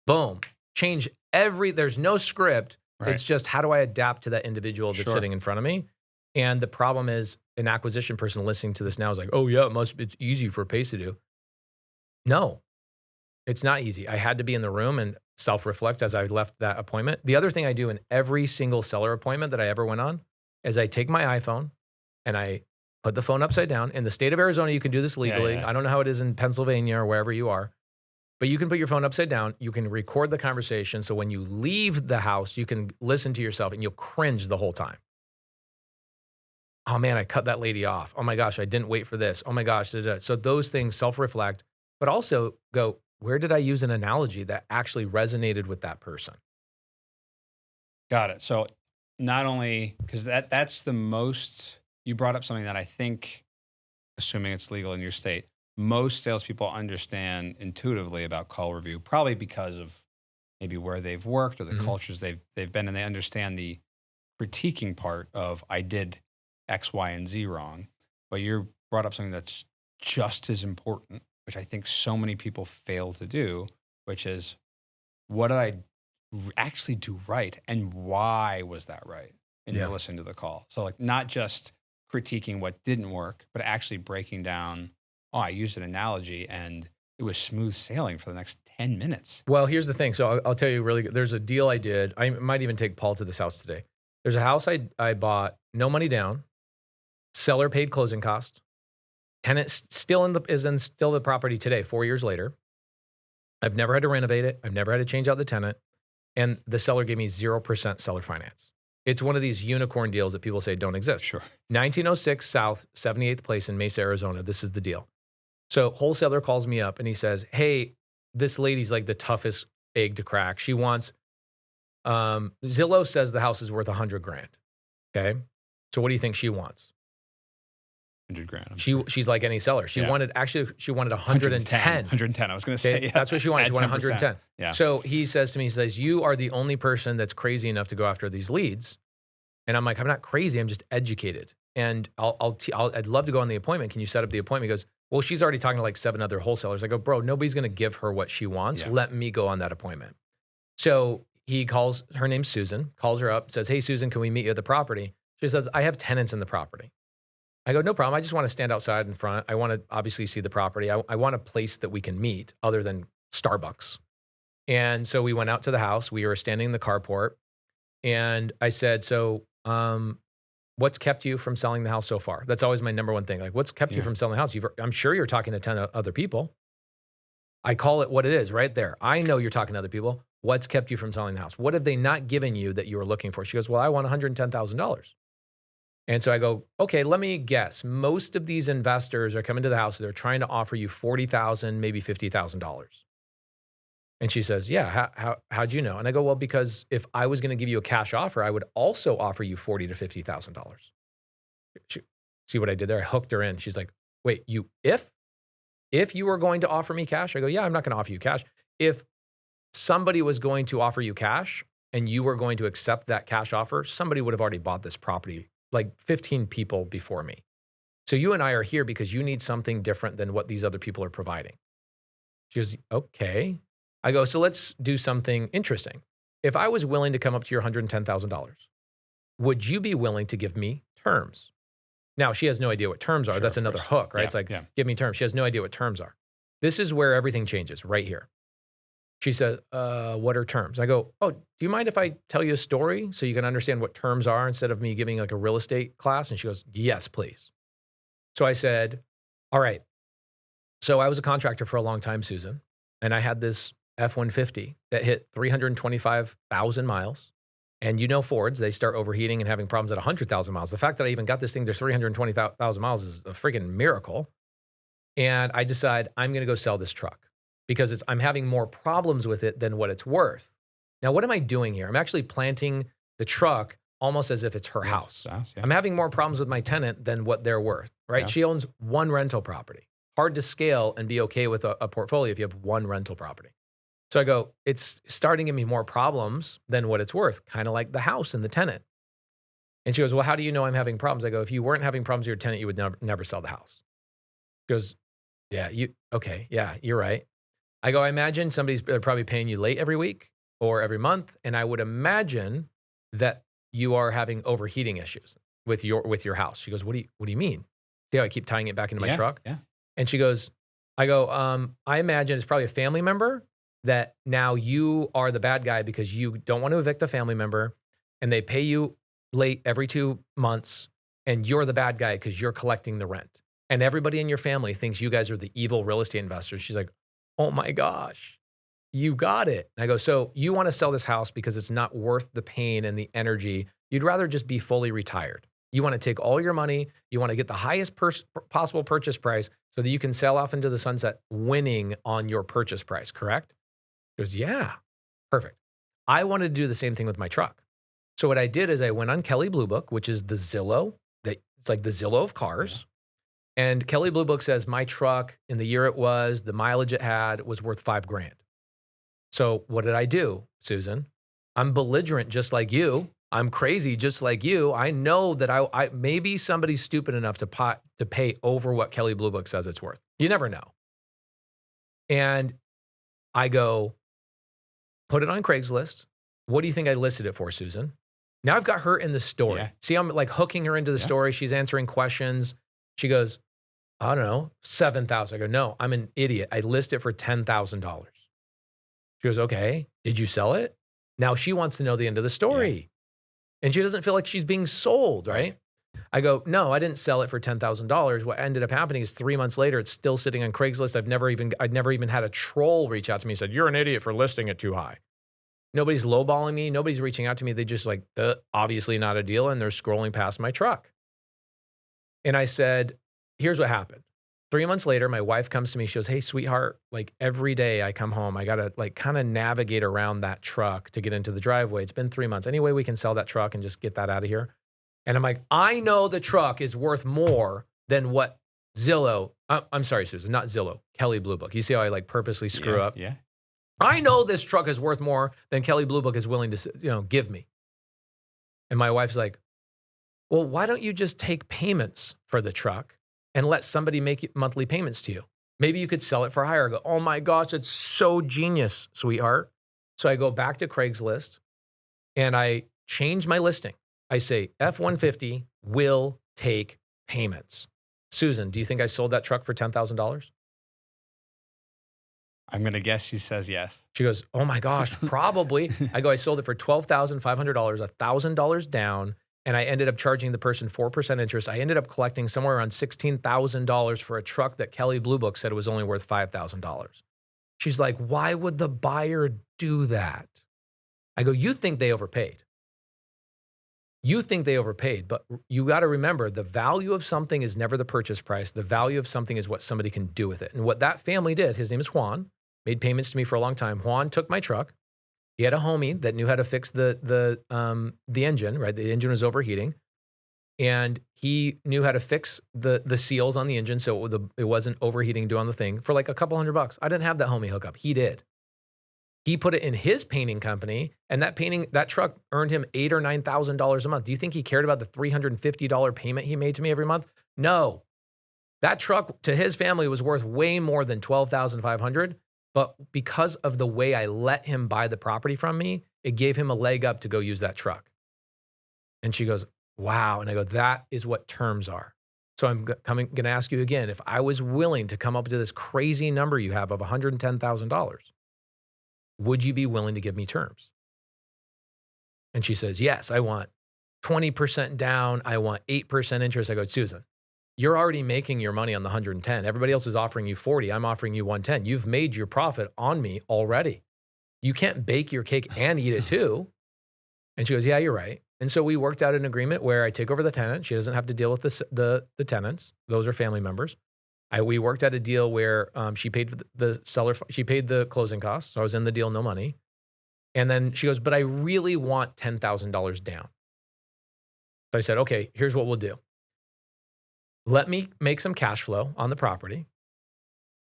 Boom. Change there's no script. Right. It's just how do I adapt to that individual that's sitting in front of me? And the problem is an acquisition person listening to this now is like, oh yeah, it's easy for Pace to do. No, it's not easy. I had to be in the room and self-reflect as I left that appointment. The other thing I do in every single seller appointment that I ever went on is I take my iPhone and I put the phone upside down. In the state of Arizona, you can do this legally. Yeah. I don't know how it is in Pennsylvania or wherever you are, but you can put your phone upside down. You can record the conversation. So when you leave the house, you can listen to yourself and you'll cringe the whole time. Oh man, I cut that lady off. Oh my gosh, I didn't wait for this. Oh my gosh. Da, da, da. So those things self-reflect, but also go, where did I use an analogy that actually resonated with that person? Got it. So not only because that's the most you brought up something that I think, assuming it's legal in your state, most salespeople understand intuitively about call review, probably because of maybe where they've worked or the cultures they've been, and they understand the critiquing part of I did X, Y, and Z wrong. But you brought up something that's just as important, which I think so many people fail to do, which is what did I actually do right and why was that right? And you're listening to the call. So like not just critiquing what didn't work, but actually breaking down, oh, I used an analogy and it was smooth sailing for the next 10 minutes. Well, here's the thing. So I'll tell you really, there's a deal I did. I might even take Paul to this house today. There's a house I bought, no money down, seller paid closing cost. Tenant still is in the property today, 4 years later. I've never had to renovate it. I've never had to change out the tenant. And the seller gave me 0% seller finance. It's one of these unicorn deals that people say don't exist. Sure. 1906 South, 78th Place in Mesa, Arizona. This is the deal. So wholesaler calls me up and he says, hey, this lady's like the toughest egg to crack. She wants, Zillow says the house is worth $100,000. Okay. So what do you think she wants? 100 grand. She's like any seller. She wanted 110. 110. I was going to say, okay? That's what she wanted. She wanted 110. Yeah. So he says to me, he says, you are the only person that's crazy enough to go after these leads. And I'm like, I'm not crazy. I'm just educated. And I'd love to go on the appointment. Can you set up the appointment? He goes, well, she's already talking to like 7 other wholesalers. I go, bro, nobody's going to give her what she wants. Yeah. Let me go on that appointment. So he calls, her name's Susan, calls her up, says, hey, Susan, can we meet you at the property? She says, I have tenants in the property. I go, no problem. I just want to stand outside in front. I want to obviously see the property. I want a place that we can meet other than Starbucks. And so we went out to the house. We were standing in the carport. And I said, so what's kept you from selling the house so far? That's always my number one thing. Like, what's kept you from selling the house? I'm sure you're talking to 10 other people. I call it what it is right there. I know you're talking to other people. What's kept you from selling the house? What have they not given you that you were looking for? She goes, well, I want $110,000. And so I go, okay, let me guess. Most of these investors are coming to the house. They're trying to offer you $40,000, maybe $50,000. And she says, yeah, how'd you know? And I go, well, because if I was going to give you a cash offer, I would also offer you $40,000 to $50,000. See what I did there? I hooked her in. She's like, wait, if you were going to offer me cash? I go, yeah, I'm not going to offer you cash. If somebody was going to offer you cash and you were going to accept that cash offer, somebody would have already bought this property, like 15 people before me. So you and I are here because you need something different than what these other people are providing. She goes, okay. I go, so let's do something interesting. If I was willing to come up to your $110,000, would you be willing to give me terms? Now, she has no idea what terms are. Sure, That's of another course. hook, right? Yeah, It's like, yeah. give me terms. She has no idea what terms are. This is where everything changes right here. She says, what are terms? I go, oh, do you mind if I tell you a story so you can understand what terms are instead of me giving like a real estate class? And she goes, yes, please. So I said, all right. So I was a contractor for a long time, Susan, and I had this F-150 that hit 325,000 miles. And you know Fords, they start overheating and having problems at 100,000 miles. The fact that I even got this thing to 320,000 miles is a freaking miracle. And I decide I'm going to go sell this truck because I'm having more problems with it than what it's worth. Now, what am I doing here? I'm actually planting the truck almost as if it's her house. Yeah. I'm having more problems with my tenant than what they're worth, right? Yeah. She owns one rental property. Hard to scale and be okay with a portfolio if you have one rental property. So I go, it's starting to give me more problems than what it's worth, kind of like the house and the tenant. And she goes, well, how do you know I'm having problems? I go, if you weren't having problems with your tenant, you would never sell the house. She goes, yeah, okay, yeah, you're right. I go, I imagine they're probably paying you late every week or every month. And I would imagine that you are having overheating issues with your house. She goes, what do you mean? See how I keep tying it back into my truck? Yeah. And she goes, I go, I imagine it's probably a family member that now you are the bad guy because you don't want to evict a family member and they pay you late every 2 months and you're the bad guy because you're collecting the rent. And everybody in your family thinks you guys are the evil real estate investors. She's like, oh my gosh, you got it. And I go, so you want to sell this house because it's not worth the pain and the energy. You'd rather just be fully retired. You want to take all your money. You want to get the highest possible purchase price so that you can sell off into the sunset winning on your purchase price, correct? She goes, yeah, perfect. I wanted to do the same thing with my truck. So what I did is I went on Kelley Blue Book, which is the Zillow. It's like the Zillow of cars. Yeah. And Kelley Blue Book says my truck in the year it was, the mileage it had was worth $5,000. So what did I do, Susan? I'm belligerent just like you. I'm crazy just like you. I know that I maybe somebody's stupid enough to pay over what Kelley Blue Book says it's worth. You never know. And I go, put it on Craigslist. What do you think I listed it for, Susan? Now I've got her in the story. Yeah. See, I'm like hooking her into the story. She's answering questions. She goes, I don't know, $7,000. I go, no, I'm an idiot. I list it for $10,000. She goes, okay, did you sell it? Now she wants to know the end of the story. Yeah. And she doesn't feel like she's being sold, right? I go, no, I didn't sell it for $10,000. What ended up happening is 3 months later, it's still sitting on Craigslist. I'd never even had a troll reach out to me and said, you're an idiot for listing it too high. Nobody's lowballing me. Nobody's reaching out to me. They just like, obviously not a deal. And they're scrolling past my truck. And I said, here's what happened. 3 months later, my wife comes to me. She goes, hey, sweetheart, like every day I come home, I got to like kind of navigate around that truck to get into the driveway. It's been 3 months. Anyway, we can sell that truck and just get that out of here. And I'm like, I know the truck is worth more than what Zillow, I'm sorry, Susan, not Zillow, Kelley Blue Book. You see how I like purposely screw up? Yeah. I know this truck is worth more than Kelley Blue Book is willing to, give me. And my wife's like, well, why don't you just take payments for the truck and let somebody make monthly payments to you? Maybe you could sell it for higher. I go, oh my gosh, it's so genius, sweetheart. So I go back to Craigslist and I change my listing. I say F-150 will take payments. Susan, do you think I sold that truck for $10,000? I'm going to guess she says yes. She goes, oh my gosh, probably. I go, I sold it for $12,500, $1,000 down, and I ended up charging the person 4% interest. I ended up collecting somewhere around $16,000 for a truck that Kelley Blue Book said was only worth $5,000. She's like, why would the buyer do that? I go, you think they overpaid. You think they overpaid, but you got to remember the value of something is never the purchase price. The value of something is what somebody can do with it. And what that family did, his name is Juan, made payments to me for a long time. Juan took my truck. He had a homie that knew how to fix the engine, right? The engine was overheating. And he knew how to fix the seals on the engine so it wasn't overheating doing the thing for like a couple $100. I didn't have that homie hook up. He did. He put it in his painting company, and that truck earned him $8,000 or $9,000 a month. Do you think he cared about the $350 payment he made to me every month? No. That truck to his family was worth way more than $12,500, but because of the way I let him buy the property from me, it gave him a leg up to go use that truck. And she goes, wow. And I go, that is what terms are. So I'm going to ask you again, if I was willing to come up to this crazy number you have of $110,000, would you be willing to give me terms? And she says, yes, I want 20% down. I want 8% interest. I go, Susan, you're already making your money on the 110. Everybody else is offering you 40. I'm offering you 110. You've made your profit on me already. You can't bake your cake and eat it too. And she goes, yeah, you're right. And so we worked out an agreement where I take over the tenant. She doesn't have to deal with the tenants. Those are family members. We worked out a deal where she paid for the seller. She paid the closing costs. So I was in the deal, no money. And then she goes, but I really want $10,000 down. So I said, okay, here's what we'll do. Let me make some cash flow on the property,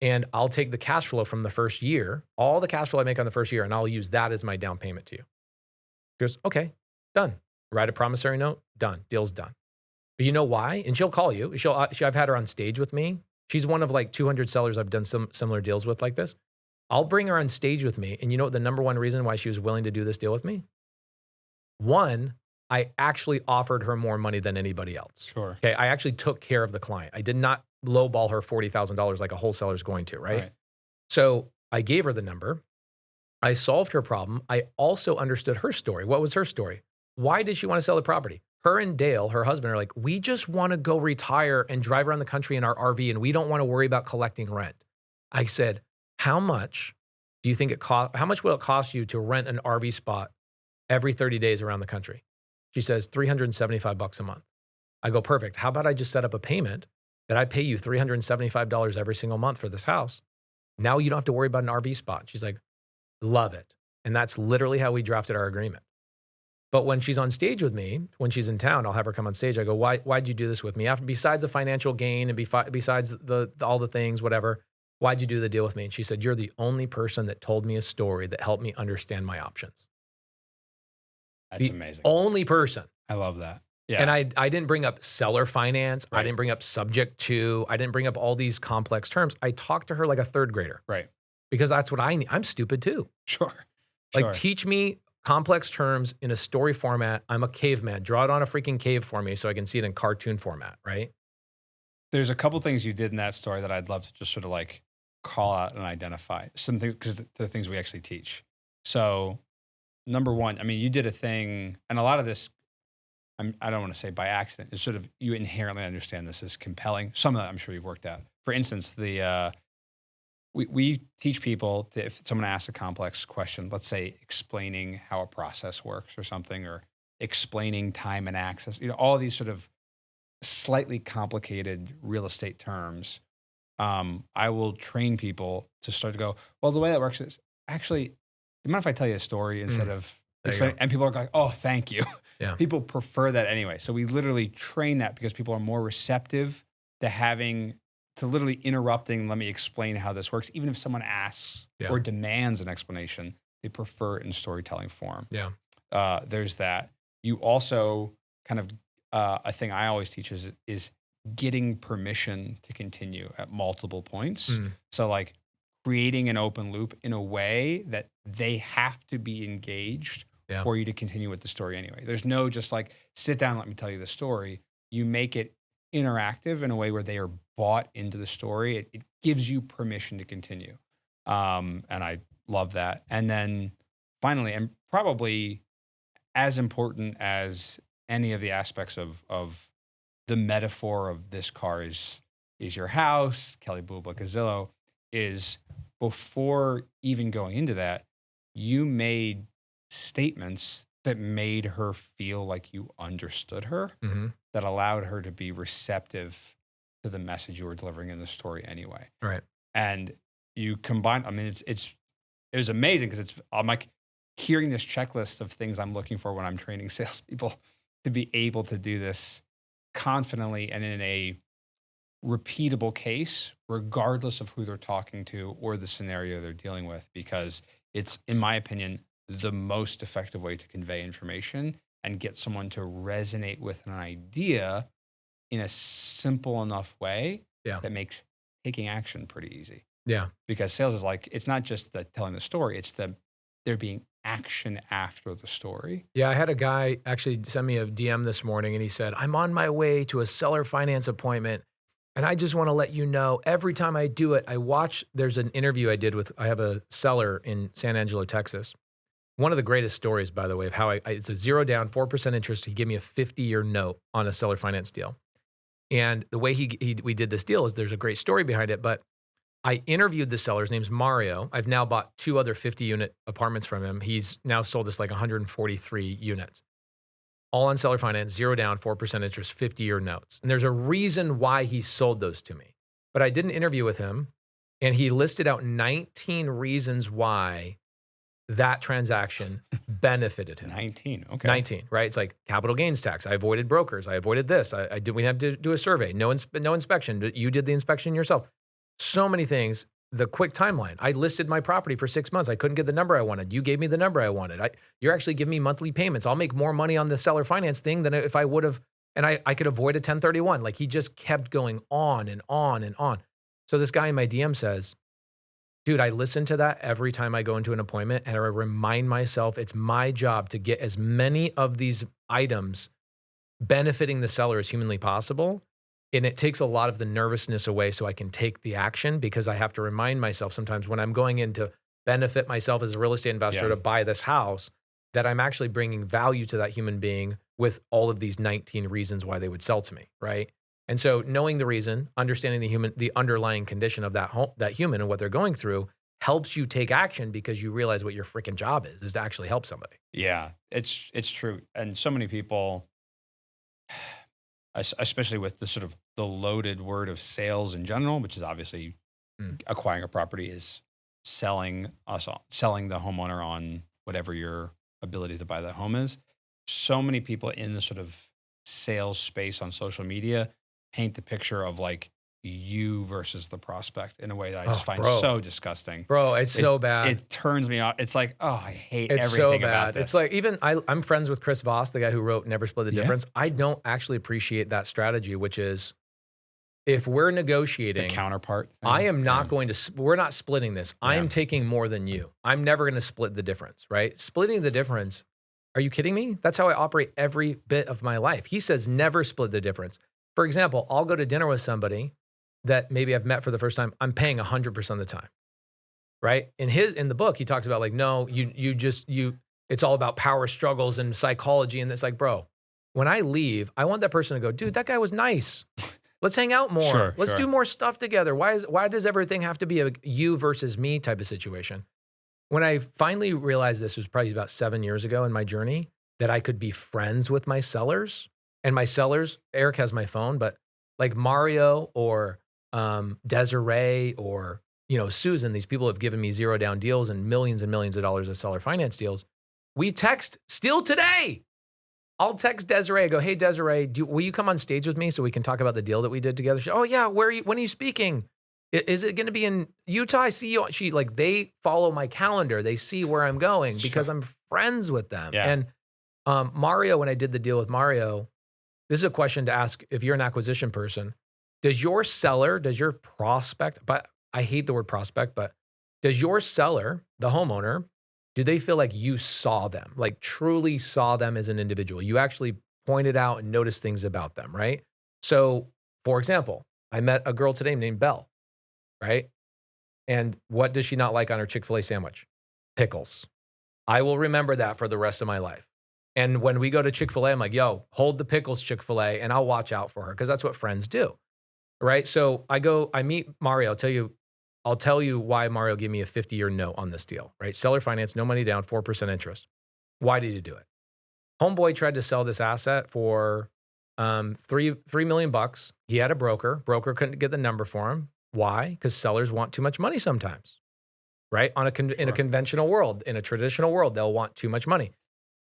and I'll take the cash flow from the first year, all the cash flow I make on the first year, and I'll use that as my down payment to you. She goes, okay, done. Write a promissory note, done. Deal's done. But you know why? And she'll call you. I've had her on stage with me. She's one of like 200 sellers I've done some similar deals with like this. I'll bring her on stage with me, and you know what the number one reason why she was willing to do this deal with me? One, I actually offered her more money than anybody else. Sure. Okay, I actually took care of the client. I did not lowball her $40,000 like a wholesaler's going to, right? So I gave her the number. I solved her problem. I also understood her story. What was her story? Why did she want to sell the property? Her and Dale, her husband, are like, we just want to go retire and drive around the country in our RV, and we don't want to worry about collecting rent. I said, how much do you think it cost? How much will it cost you to rent an RV spot every 30 days around the country? She says, $375 a month. I go, perfect. How about I just set up a payment that I pay you $375 every single month for this house? Now you don't have to worry about an RV spot. She's like, love it. And that's literally how we drafted our agreement. But when she's on stage with me, when she's in town, I'll have her come on stage. I go, why'd you do this with me? Besides the financial gain and besides all the things, whatever, why'd you do the deal with me? And she said, you're the only person that told me a story that helped me understand my options. That's amazing. Only person. I love that. Yeah. And I didn't bring up seller finance. Right. I didn't bring up subject to. I didn't bring up all these complex terms. I talked to her like a third grader. Right. Because that's what I need. I'm stupid too. Sure. Like teach me complex terms in a story format. I'm a caveman. Draw it on a freaking cave for me so I can see it in cartoon format, right? There's a couple things you did in that story that I'd love to just sort of like call out and identify. Some things, because they're things we actually teach. So number one, I mean, you did a thing, and a lot of this, I don't want to say by accident, it's sort of you inherently understand this is compelling. Some of that I'm sure you've worked out. For instance, we teach people to, if someone asks a complex question, let's say explaining how a process works or something, or explaining time and access, all these sort of slightly complicated real estate terms, I will train people to start to go, well, the way that works is actually, do you mind if I tell you a story instead of explaining? And people are like, oh, thank you. Yeah. People prefer that anyway. So we literally train that because people are more receptive to literally interrupting, let me explain how this works. Even if someone asks or demands an explanation, they prefer it in storytelling form. Yeah. There's that. You also kind of, a thing I always teach is getting permission to continue at multiple points. So like creating an open loop in a way that they have to be engaged for you to continue with the story anyway. There's no just like, sit down, let me tell you the story. You make it interactive in a way where they are bought into the story. It gives you permission to continue. And I love that. And then finally, and probably as important as any of the aspects of the metaphor of this car is your house, Kelly Blue Book of Zillow, is before even going into that, you made statements that made her feel like you understood her, that allowed her to be receptive to the message you were delivering in the story anyway. Right. And you combine, I mean, it was amazing because I'm like hearing this checklist of things I'm looking for when I'm training salespeople to be able to do this confidently and in a repeatable case, regardless of who they're talking to or the scenario they're dealing with, because it's, in my opinion, the most effective way to convey information and get someone to resonate with an idea in a simple enough way that makes taking action pretty easy. Yeah. Because sales is like, it's not just the telling the story, it's they're being action after the story. Yeah, I had a guy actually send me a DM this morning and he said, I'm on my way to a seller finance appointment. And I just want to let you know, every time I do it, there's an interview I have a seller in San Angelo, Texas. One of the greatest stories, by the way, of how it's a 0 down, 4% interest. He gave me a 50-year note on a seller finance deal. And the way we did this deal is there's a great story behind it, but I interviewed the seller. His name's Mario. I've now bought 2 other 50-unit apartments from him. He's now sold us like 143 units, all on seller finance, 0 down, 4% interest, 50-year notes. And there's a reason why he sold those to me. But I did an interview with him, and he listed out 19 reasons why that transaction benefited him. 19, okay. 19, right? It's like capital gains tax. I avoided brokers. I avoided this. We had to do a survey. No inspection. You did the inspection yourself. So many things. The quick timeline. I listed my property for 6 months. I couldn't get the number I wanted. You gave me the number I wanted. You're actually giving me monthly payments. I'll make more money on the seller finance thing than if I would have, and I could avoid a 1031. Like he just kept going on and on and on. So this guy in my DM says, dude, I listen to that every time I go into an appointment and I remind myself it's my job to get as many of these items benefiting the seller as humanly possible. And it takes a lot of the nervousness away so I can take the action, because I have to remind myself sometimes when I'm going in to benefit myself as a real estate investor to buy this house, that I'm actually bringing value to that human being with all of these 19 reasons why they would sell to me, right? And so knowing the reason, understanding the underlying condition of that human and what they're going through helps you take action, because you realize what your freaking job is to actually help somebody. Yeah, it's true. And so many people, especially with the sort of the loaded word of sales in general, which is obviously acquiring a property is selling the homeowner on whatever your ability to buy that home is. So many people in the sort of sales space on social media paint the picture of like you versus the prospect in a way that I just find so disgusting. Bro, it's so bad. It turns me off. It's like, oh, I hate it's everything so bad. about this. It's like, even I'm friends with Chris Voss, the guy who wrote Never Split the Difference. I don't actually appreciate that strategy, which is if we're negotiating, the counterpart thing. I am not going to, we're not splitting this. I am taking more than you. I'm never going to split the difference, right? Splitting the difference. Are you kidding me? That's how I operate every bit of my life. He says never split the difference. For example, I'll go to dinner with somebody that maybe I've met for the first time. I'm paying 100% of the time, right? In the book, he talks about like, no, it's all about power struggles and psychology. And it's like, bro, when I leave, I want that person to go, dude, that guy was nice. Let's hang out more. Let's do more stuff together. Why does everything have to be a you versus me type of situation? When I finally realized, this was probably about 7 years ago in my journey, that I could be friends with my sellers. And my sellers, Eric has my phone, but like Mario or Desiree or Susan, these people have given me 0 down deals and millions of dollars of seller finance deals. We text still today. I'll text Desiree. I go, hey, Desiree, will you come on stage with me so we can talk about the deal that we did together? She, oh, yeah, when are you speaking? Is it going to be in Utah? I see you. They follow my calendar. They see where I'm going because I'm friends with them. Yeah. And Mario, when I did the deal with Mario, this is a question to ask if you're an acquisition person. Does your prospect, but I hate the word prospect, but does your seller, the homeowner, do they feel like you saw them, like truly saw them as an individual? You actually pointed out and noticed things about them, right? So, for example, I met a girl today named Belle, right? And what does she not like on her Chick-fil-A sandwich? Pickles. I will remember that for the rest of my life. And when we go to Chick-fil-A, I'm like, yo, hold the pickles, Chick-fil-A, and I'll watch out for her because that's what friends do, right? So I meet Mario. I'll tell you why Mario gave me a 50-year note on this deal, right? Seller finance, no money down, 4% interest. Why did he do it? Homeboy tried to sell this asset for $3 million. He had a broker. Broker couldn't get the number for him. Why? Because sellers want too much money sometimes, right? In a conventional world, in a traditional world, they'll want too much money.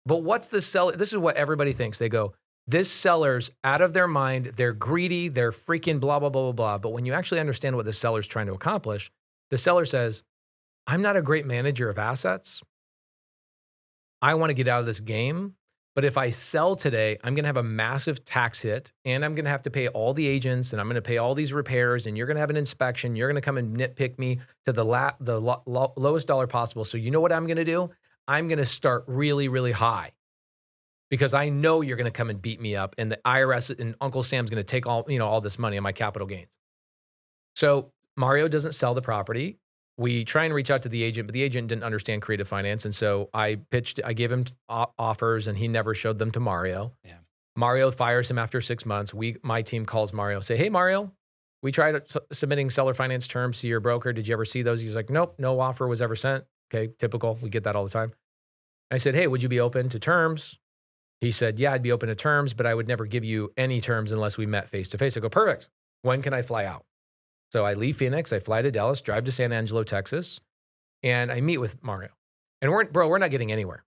But what's the seller? This is what everybody thinks. They go, this seller's out of their mind. They're greedy. They're freaking blah, blah, blah, blah, blah. But when you actually understand what the seller's trying to accomplish, the seller says, I'm not a great manager of assets. I want to get out of this game. But if I sell today, I'm going to have a massive tax hit and I'm going to have to pay all the agents and I'm going to pay all these repairs and you're going to have an inspection. You're going to come and nitpick me to the lowest dollar possible. So you know what I'm going to do? I'm going to start really, really high because I know you're going to come and beat me up and the IRS and Uncle Sam's going to take all this money on my capital gains. So Mario doesn't sell the property. We try and reach out to the agent, but the agent didn't understand creative finance. And so I gave him offers and he never showed them to Mario. Yeah. Mario fires him after 6 months. My team calls Mario, say, hey, Mario, we tried submitting seller finance terms to your broker. Did you ever see those? He's like, nope, no offer was ever sent. Okay, typical. We get that all the time. I said, hey, would you be open to terms? He said, yeah, I'd be open to terms, but I would never give you any terms unless we met face to face. I go, perfect. When can I fly out? So I leave Phoenix, I fly to Dallas, drive to San Angelo, Texas, and I meet with Mario. And we're not getting anywhere.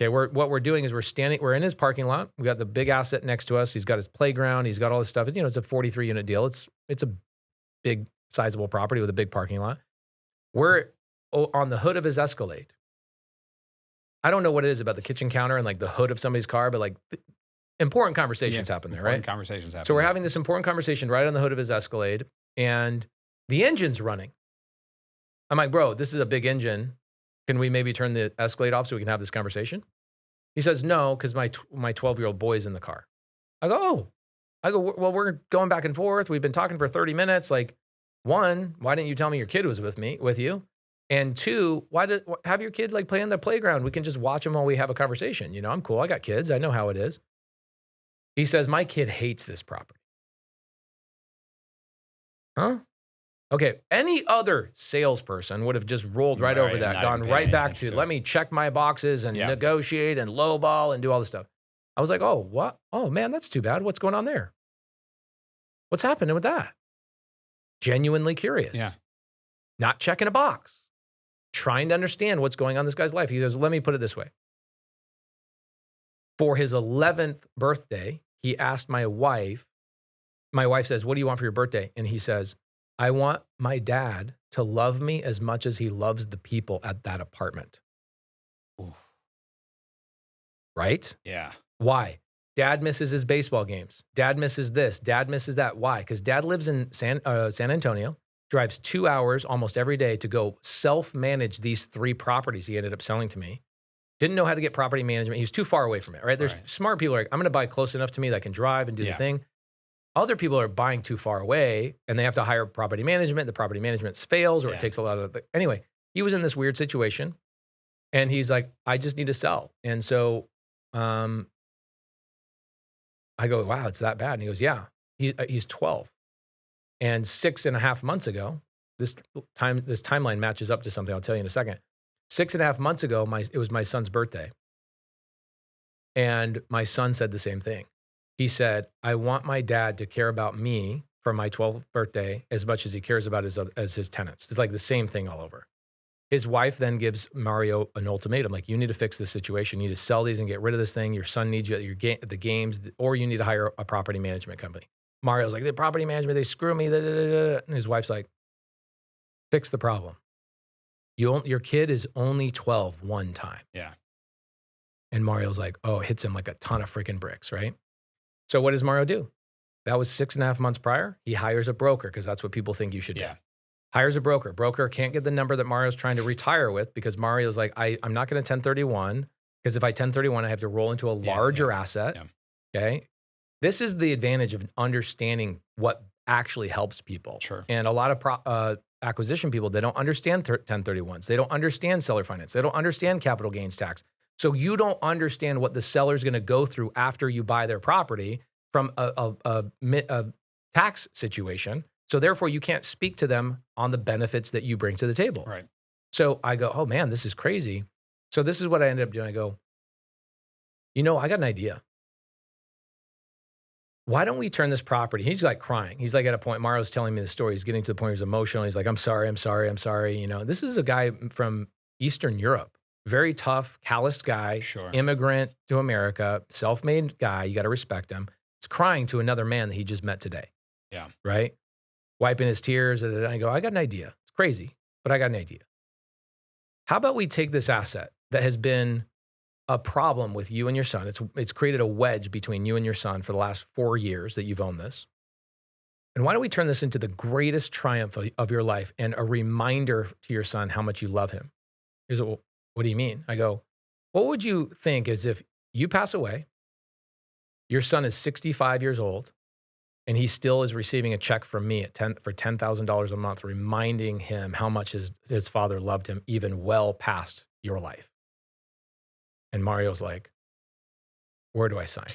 Okay, what we're doing is we're in his parking lot. We got the big asset next to us. He's got his playground. He's got all this stuff. It's a 43 unit deal. It's a big, sizable property with a big parking lot. We're on the hood of his Escalade. I don't know what it is about the kitchen counter and like the hood of somebody's car, but like important conversations happen there, right? Important conversations happen. So we're having this important conversation right on the hood of his Escalade, and the engine's running. I'm like, bro, this is a big engine. Can we maybe turn the Escalade off so we can have this conversation? He says, no, because my 12-year-old boy's in the car. I go, oh. I go, well, we're going back and forth. We've been talking for 30 minutes. Like, one, why didn't you tell me your kid was with you? And two, have your kid like play on the playground? We can just watch them while we have a conversation. I'm cool. I got kids. I know how it is. He says, my kid hates this property. Huh? Okay, any other salesperson would have just rolled right over that, gone right back to, let me check my boxes and negotiate and lowball and do all this stuff. I was like, oh, what? Oh, man, that's too bad. What's going on there? What's happening with that? Genuinely curious. Yeah. Not checking a box. Trying to understand what's going on in this guy's life. He says, let me put it this way. For his 11th birthday, he asked my wife says, what do you want for your birthday? And he says, I want my dad to love me as much as he loves the people at that apartment. Ooh. Right? Yeah. Why? Dad misses his baseball games. Dad misses this. Dad misses that. Why? Because dad lives in San Antonio, drives 2 hours almost every day to go self-manage these 3 properties he ended up selling to me. Didn't know how to get property management. He was too far away from it, right? There's smart people like, I'm going to buy close enough to me that I can drive and do the thing. Other people are buying too far away and they have to hire property management. The property management fails or it takes a lot of anyway, he was in this weird situation and he's like, I just need to sell. And so I go, wow, it's that bad. And he goes, yeah, he's 12. And 6.5 months ago, this timeline matches up to something I'll tell you in a second. 6.5 months ago, it was my son's birthday. And my son said the same thing. He said, I want my dad to care about me for my 12th birthday as much as he cares about his tenants. It's like the same thing all over. His wife then gives Mario an ultimatum, like, you need to fix this situation. You need to sell these and get rid of this thing. Your son needs you at the games, or you need to hire a property management company. Mario's like, the property management, they screw me. And his wife's like, fix the problem. Your kid is only 12 one time. Yeah. And Mario's like, oh, it hits him like a ton of freaking bricks, right? So what does Mario do? That was 6.5 months prior. He hires a broker because that's what people think you should do. Hires a broker. Broker can't get the number that Mario's trying to retire with because Mario's like, I'm not going to 1031 because if I 1031, I have to roll into a larger asset. Okay. This is the advantage of understanding what actually helps people. Sure. And a lot of acquisition people, they don't understand 1031s. They don't understand seller finance. They don't understand capital gains tax. So you don't understand what the seller's going to go through after you buy their property from a tax situation. So therefore, you can't speak to them on the benefits that you bring to the table. Right. So I go, oh man, this is crazy. So this is what I ended up doing. I go, I got an idea. Why don't we turn this property? He's like crying. He's like at a point, Mario's telling me the story. He's getting to the point where he's emotional. He's like, I'm sorry. This is a guy from Eastern Europe. Very tough, calloused guy, immigrant to America, self-made guy. You got to respect him. He's crying to another man that he just met today. Yeah. Right? Wiping his tears. And I go, I got an idea. It's crazy, but I got an idea. How about we take this asset that has been a problem with you and your son? It's created a wedge between you and your son for the last 4 years that you've owned this. And why don't we turn this into the greatest triumph of your life and a reminder to your son how much you love him? He goes, well, What do you mean? I go, what would you think is if you pass away, your son is 65 years old, and he still is receiving a check from me for $10,000 a month, reminding him how much his father loved him even well past your life. And Mario's like, where do I sign?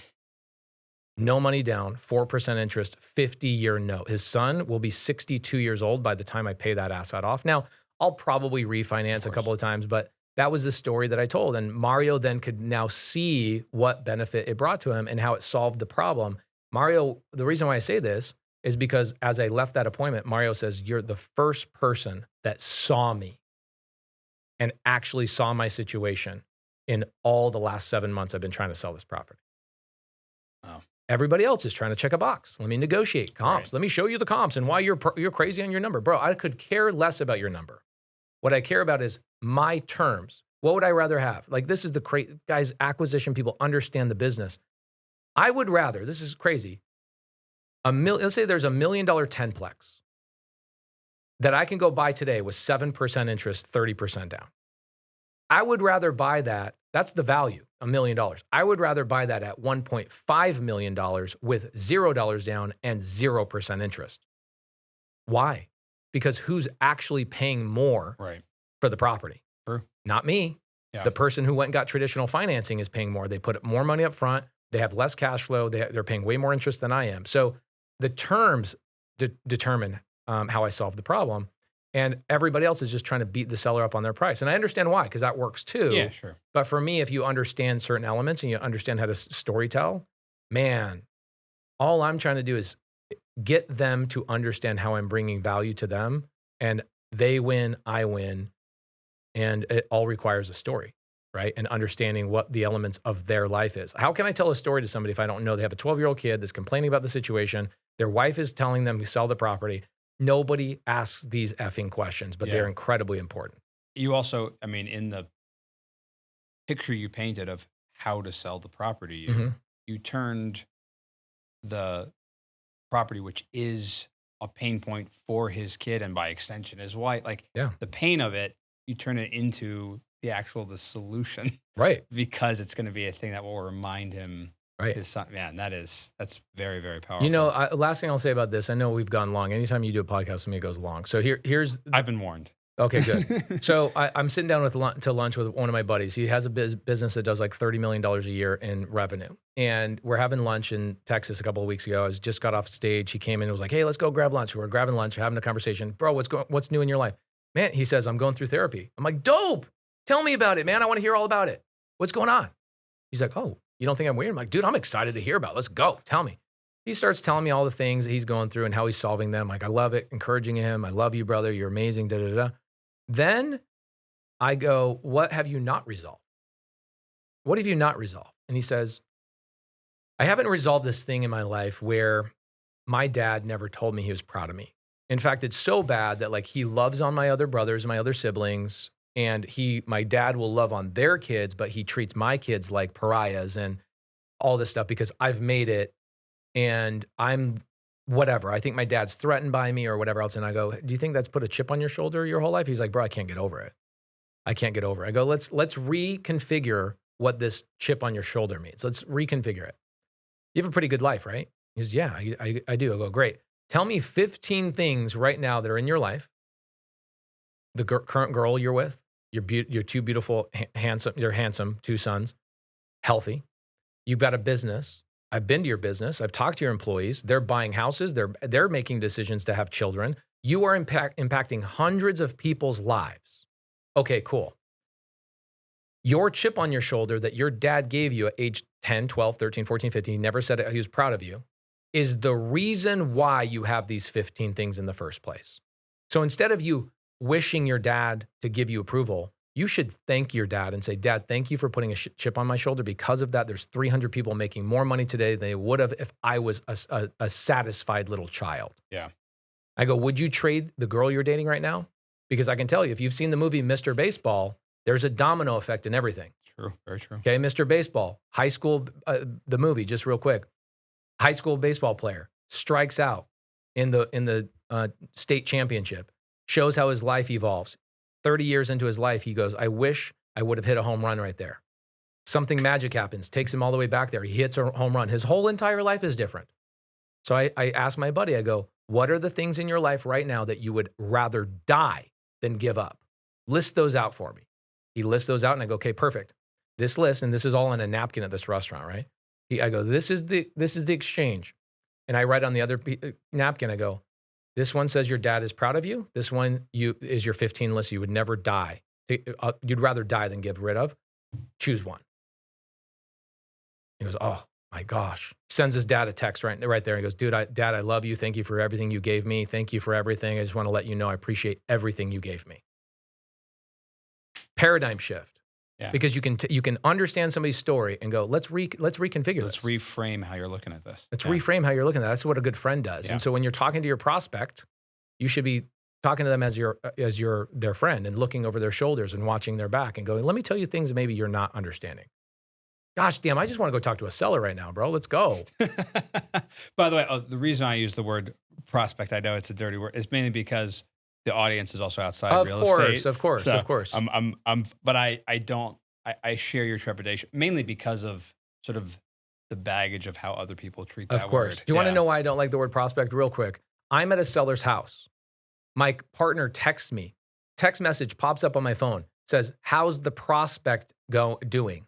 No money down, 4% interest, 50-year note. His son will be 62 years old by the time I pay that asset off. Now, I'll probably refinance a couple of times, but that was the story that I told. And Mario then could now see what benefit it brought to him and how it solved the problem. Mario, the reason why I say this is because as I left that appointment, Mario says, you're the first person that saw me and actually saw my situation in all the last 7 months I've been trying to sell this property. Wow. Everybody else is trying to check a box. Let me negotiate comps. Right. Let me show you the comps and why you're crazy on your number. Bro, I could care less about your number. What I care about is my terms. What would I rather have? Like, this is the guys, acquisition people understand the business. I would rather, this is crazy, let's say there's $1 million 10-plex that I can go buy today with 7% interest, 30% down. I would rather buy that. That's the value, $1 million. I would rather buy that at $1.5 million with $0 down and 0% interest. Why? Because who's actually paying more for the property? True. Not me. Yeah. The person who went and got traditional financing is paying more. They put more money up front. They have less cash flow. They're paying way more interest than I am. So the terms determine how I solve the problem. And everybody else is just trying to beat the seller up on their price. And I understand why, because that works too. Yeah, sure. But for me, if you understand certain elements and you understand how to storytell, man, all I'm trying to do is get them to understand how I'm bringing value to them. And they win, I win. And it all requires a story, right? And understanding what the elements of their life is. How can I tell a story to somebody if I don't know they have a 12-year-old kid that's complaining about the situation? Their wife is telling them to sell the property. Nobody asks these effing questions, but they're incredibly important. You also, I mean, in the picture you painted of how to sell the property, you turned the property, which is a pain point for his kid and by extension his wife, like the pain of it, you turn it into the solution. Right. Because it's going to be a thing that will remind him. Right. His son, man, that's very, very powerful. You know, last thing I'll say about this, I know we've gone long. Anytime you do a podcast with me, it goes long. So here's... I've been warned. Okay, good. So I'm sitting down to lunch with one of my buddies. He has a business that does like $30 million a year in revenue. And we're having lunch in Texas a couple of weeks ago. I just got off stage. He came in and was like, hey, let's go grab lunch. We're grabbing lunch, having a conversation. Bro, what's new in your life? Man, he says, I'm going through therapy. I'm like, dope. Tell me about it, man. I want to hear all about it. What's going on? He's like, oh, you don't think I'm weird? I'm like, dude, I'm excited to hear about it. Let's go. Tell me. He starts telling me all the things that he's going through and how he's solving them. Like, I love it. Encouraging him. I love you, brother. You're amazing. Da, da, da. Then I go, what have you not resolved? What have you not resolved? And he says, I haven't resolved this thing in my life where my dad never told me he was proud of me. In fact, it's so bad that like he loves on my other brothers, my other siblings, and my dad will love on their kids, but he treats my kids like pariahs and all this stuff because I've made it and I'm whatever. I think my dad's threatened by me or whatever else. And I go, do you think that's put a chip on your shoulder your whole life? He's like, bro, I can't get over it. I can't get over it. I go, let's reconfigure what this chip on your shoulder means. Let's reconfigure it. You have a pretty good life, right? He goes, yeah, I do. I go, great. Tell me 15 things right now that are in your life. The current girl you're with, your two beautiful, handsome 2 sons, healthy. You've got a business. I've been to your business. I've talked to your employees. They're buying houses. They're making decisions to have children. You are impacting hundreds of people's lives. Okay, cool. Your chip on your shoulder that your dad gave you at age 10, 12, 13, 14, 15, he never said he was proud of you, is the reason why you have these 15 things in the first place. So instead of you wishing your dad to give you approval, you should thank your dad and say, Dad, thank you for putting a chip on my shoulder. Because of that, there's 300 people making more money today than they would have if I was a satisfied little child. Yeah. I go, would you trade the girl you're dating right now? Because I can tell you, if you've seen the movie Mr. Baseball, there's a domino effect in everything. True, very true. Okay, Mr. Baseball, high school, the movie, just real quick. High school baseball player strikes out in the state championship, shows how his life evolves. 30 years into his life, he goes, I wish I would have hit a home run right there. Something magic happens, takes him all the way back there. He hits a home run. His whole entire life is different. So I asked my buddy, I go, what are the things in your life right now that you would rather die than give up? List those out for me. He lists those out and I go, okay, perfect. This list, and this is all on a napkin at this restaurant, right? I go, this is the exchange. And I write on the other napkin, I go, this one says your dad is proud of you. This one is your 15 list you would never die. You'd rather die than give rid of. Choose one. He goes, oh my gosh. Sends his dad a text right there. He goes, dude, Dad, I love you. Thank you for everything you gave me. Thank you for everything. I just want to let you know I appreciate everything you gave me. Paradigm shift. Yeah. Because you can understand somebody's story and go, let's reconfigure Let's this. reframe how you're looking at this. Let's reframe how you're looking at it. That's what a good friend does. Yeah. And so when you're talking to your prospect, you should be talking to them as their friend and looking over their shoulders and watching their back and going, let me tell you things maybe you're not understanding. Gosh, damn, I just want to go talk to a seller right now, bro. Let's go. By the way, the reason I use the word prospect, I know it's a dirty word, is mainly because the audience is also outside real estate. Of course. But I share your trepidation mainly because of sort of the baggage of how other people treat that word. Of course. Do you want to know why I don't like the word prospect? Real quick. I'm at a seller's house. My partner texts me. Text message pops up on my phone. Says, how's the prospect doing?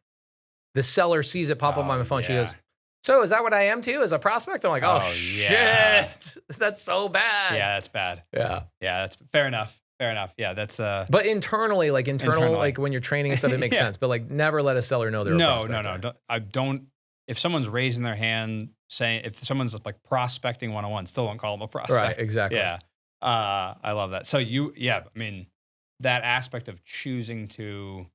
The seller sees it pop up on my phone. Yeah. She goes, so is that what I am too, as a prospect? I'm like, oh shit. That's so bad. Yeah, that's bad. Yeah. Yeah, that's fair enough. Fair enough. Yeah, that's But internally, like when you're training and stuff, it makes sense. But like never let a seller know they're a prospect. No. I don't. If someone's raising their hand saying, if someone's like prospecting 101, still won't call them a prospect. Right, exactly. Yeah. I love that. So I mean, that aspect of choosing to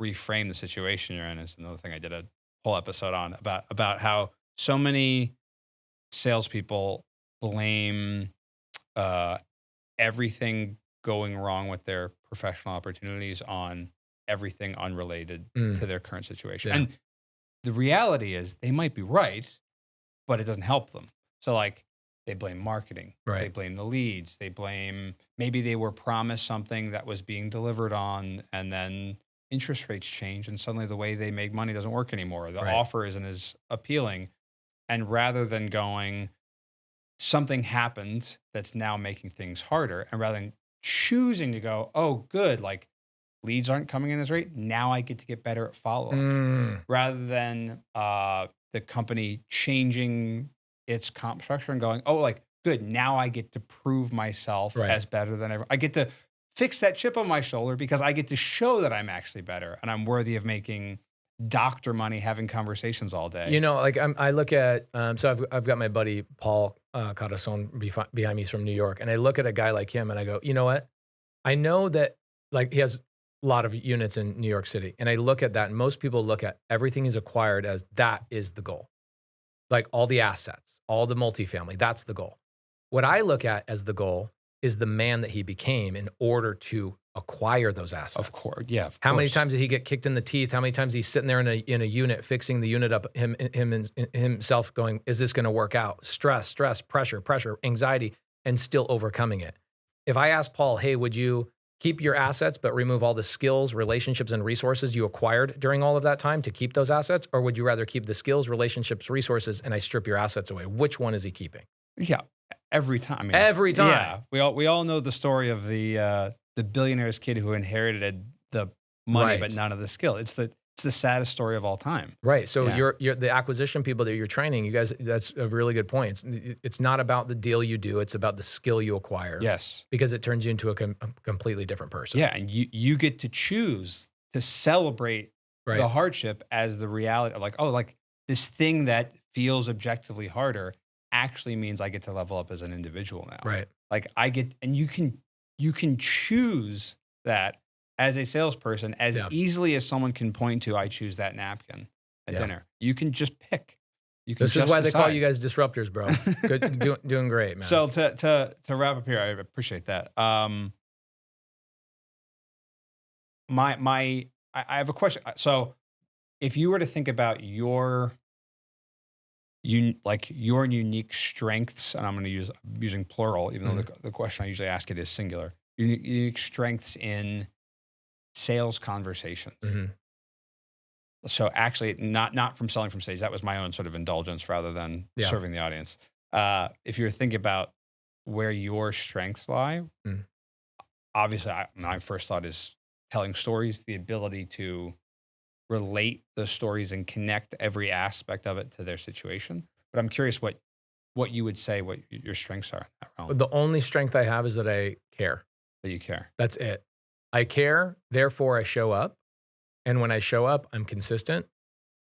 reframe the situation you're in is another thing I did a whole episode on about how so many salespeople blame everything going wrong with their professional opportunities on everything unrelated to their current situation. Yeah. And the reality is they might be right, but it doesn't help them. So like they blame marketing, right. They blame the leads, maybe they were promised something that was being delivered on, and then interest rates change and suddenly the way they make money doesn't work anymore. The offer isn't as appealing. And rather than going, something happened that's now making things harder, and rather than choosing to go, oh, good, like leads aren't coming in as rate, now I get to get better at follow-up. Rather than the company changing its comp structure and going, oh, like, good, now I get to prove myself as better than ever. I get to fix that chip on my shoulder because I get to show that I'm actually better and I'm worthy of making doctor money having conversations all day. You know, like I look at, so I've got my buddy Paul Carasson behind me. He's from New York. And I look at a guy like him and I go, you know what? I know that like he has a lot of units in New York City. And I look at that and most people look at everything he's acquired as that is the goal. Like all the assets, all the multifamily, that's the goal. What I look at as the goal is the man that he became in order to acquire those assets. Of course, yeah. How many times did he get kicked in the teeth? How many times he's sitting there in a unit, fixing the unit up, himself going, is this going to work out? Stress, pressure, anxiety, and still overcoming it. If I ask Paul, hey, would you keep your assets but remove all the skills, relationships, and resources you acquired during all of that time to keep those assets? Or would you rather keep the skills, relationships, resources, and I strip your assets away? Which one is he keeping? Yeah. Every time. I mean, every time. Yeah. We all know the story of the billionaire's kid who inherited the money but none of the skill. It's the saddest story of all time. Right. So you're the acquisition people that you're training, you guys, that's a really good point. It's not about the deal you do, it's about the skill you acquire. Yes. Because it turns you into a completely different person. Yeah, and you get to choose to celebrate the hardship as the reality of like, oh, like this thing that feels objectively harder actually means I get to level up as an individual now. Right. Like and you can choose that as a salesperson as easily as someone can point to, I choose that napkin at dinner. You can just pick. This is why they call you guys disruptors, bro. Good, doing great, man. So to wrap up here, I appreciate that. I have a question. So if you were to think about your unique strengths, and I'm using plural, even though the question I usually ask it is singular, your unique strengths in sales conversations. Mhm. So actually, not from selling from stage. That was my own sort of indulgence rather than Yeah. serving the audience. If you're thinking about where your strengths lie, Mm. obviously, my first thought is telling stories, the ability to relate the stories and connect every aspect of it to their situation. But I'm curious what you would say what your strengths are in that realm The only strength I have is that I care. that you care. That's it. I care, therefore I show up, and when I show up, I'm consistent,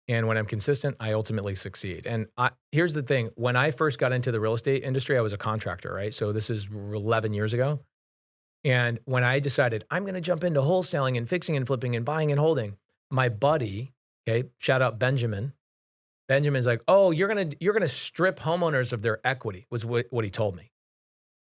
and when I'm consistent, I ultimately succeed. And here's the thing, when I first got into the real estate industry, I was a contractor, right? So this is 11 years ago, and when I decided I'm gonna jump into wholesaling and fixing and flipping and buying and holding, my buddy, okay, shout out Benjamin. Benjamin's like, "Oh, you're gonna strip homeowners of their equity," was what he told me.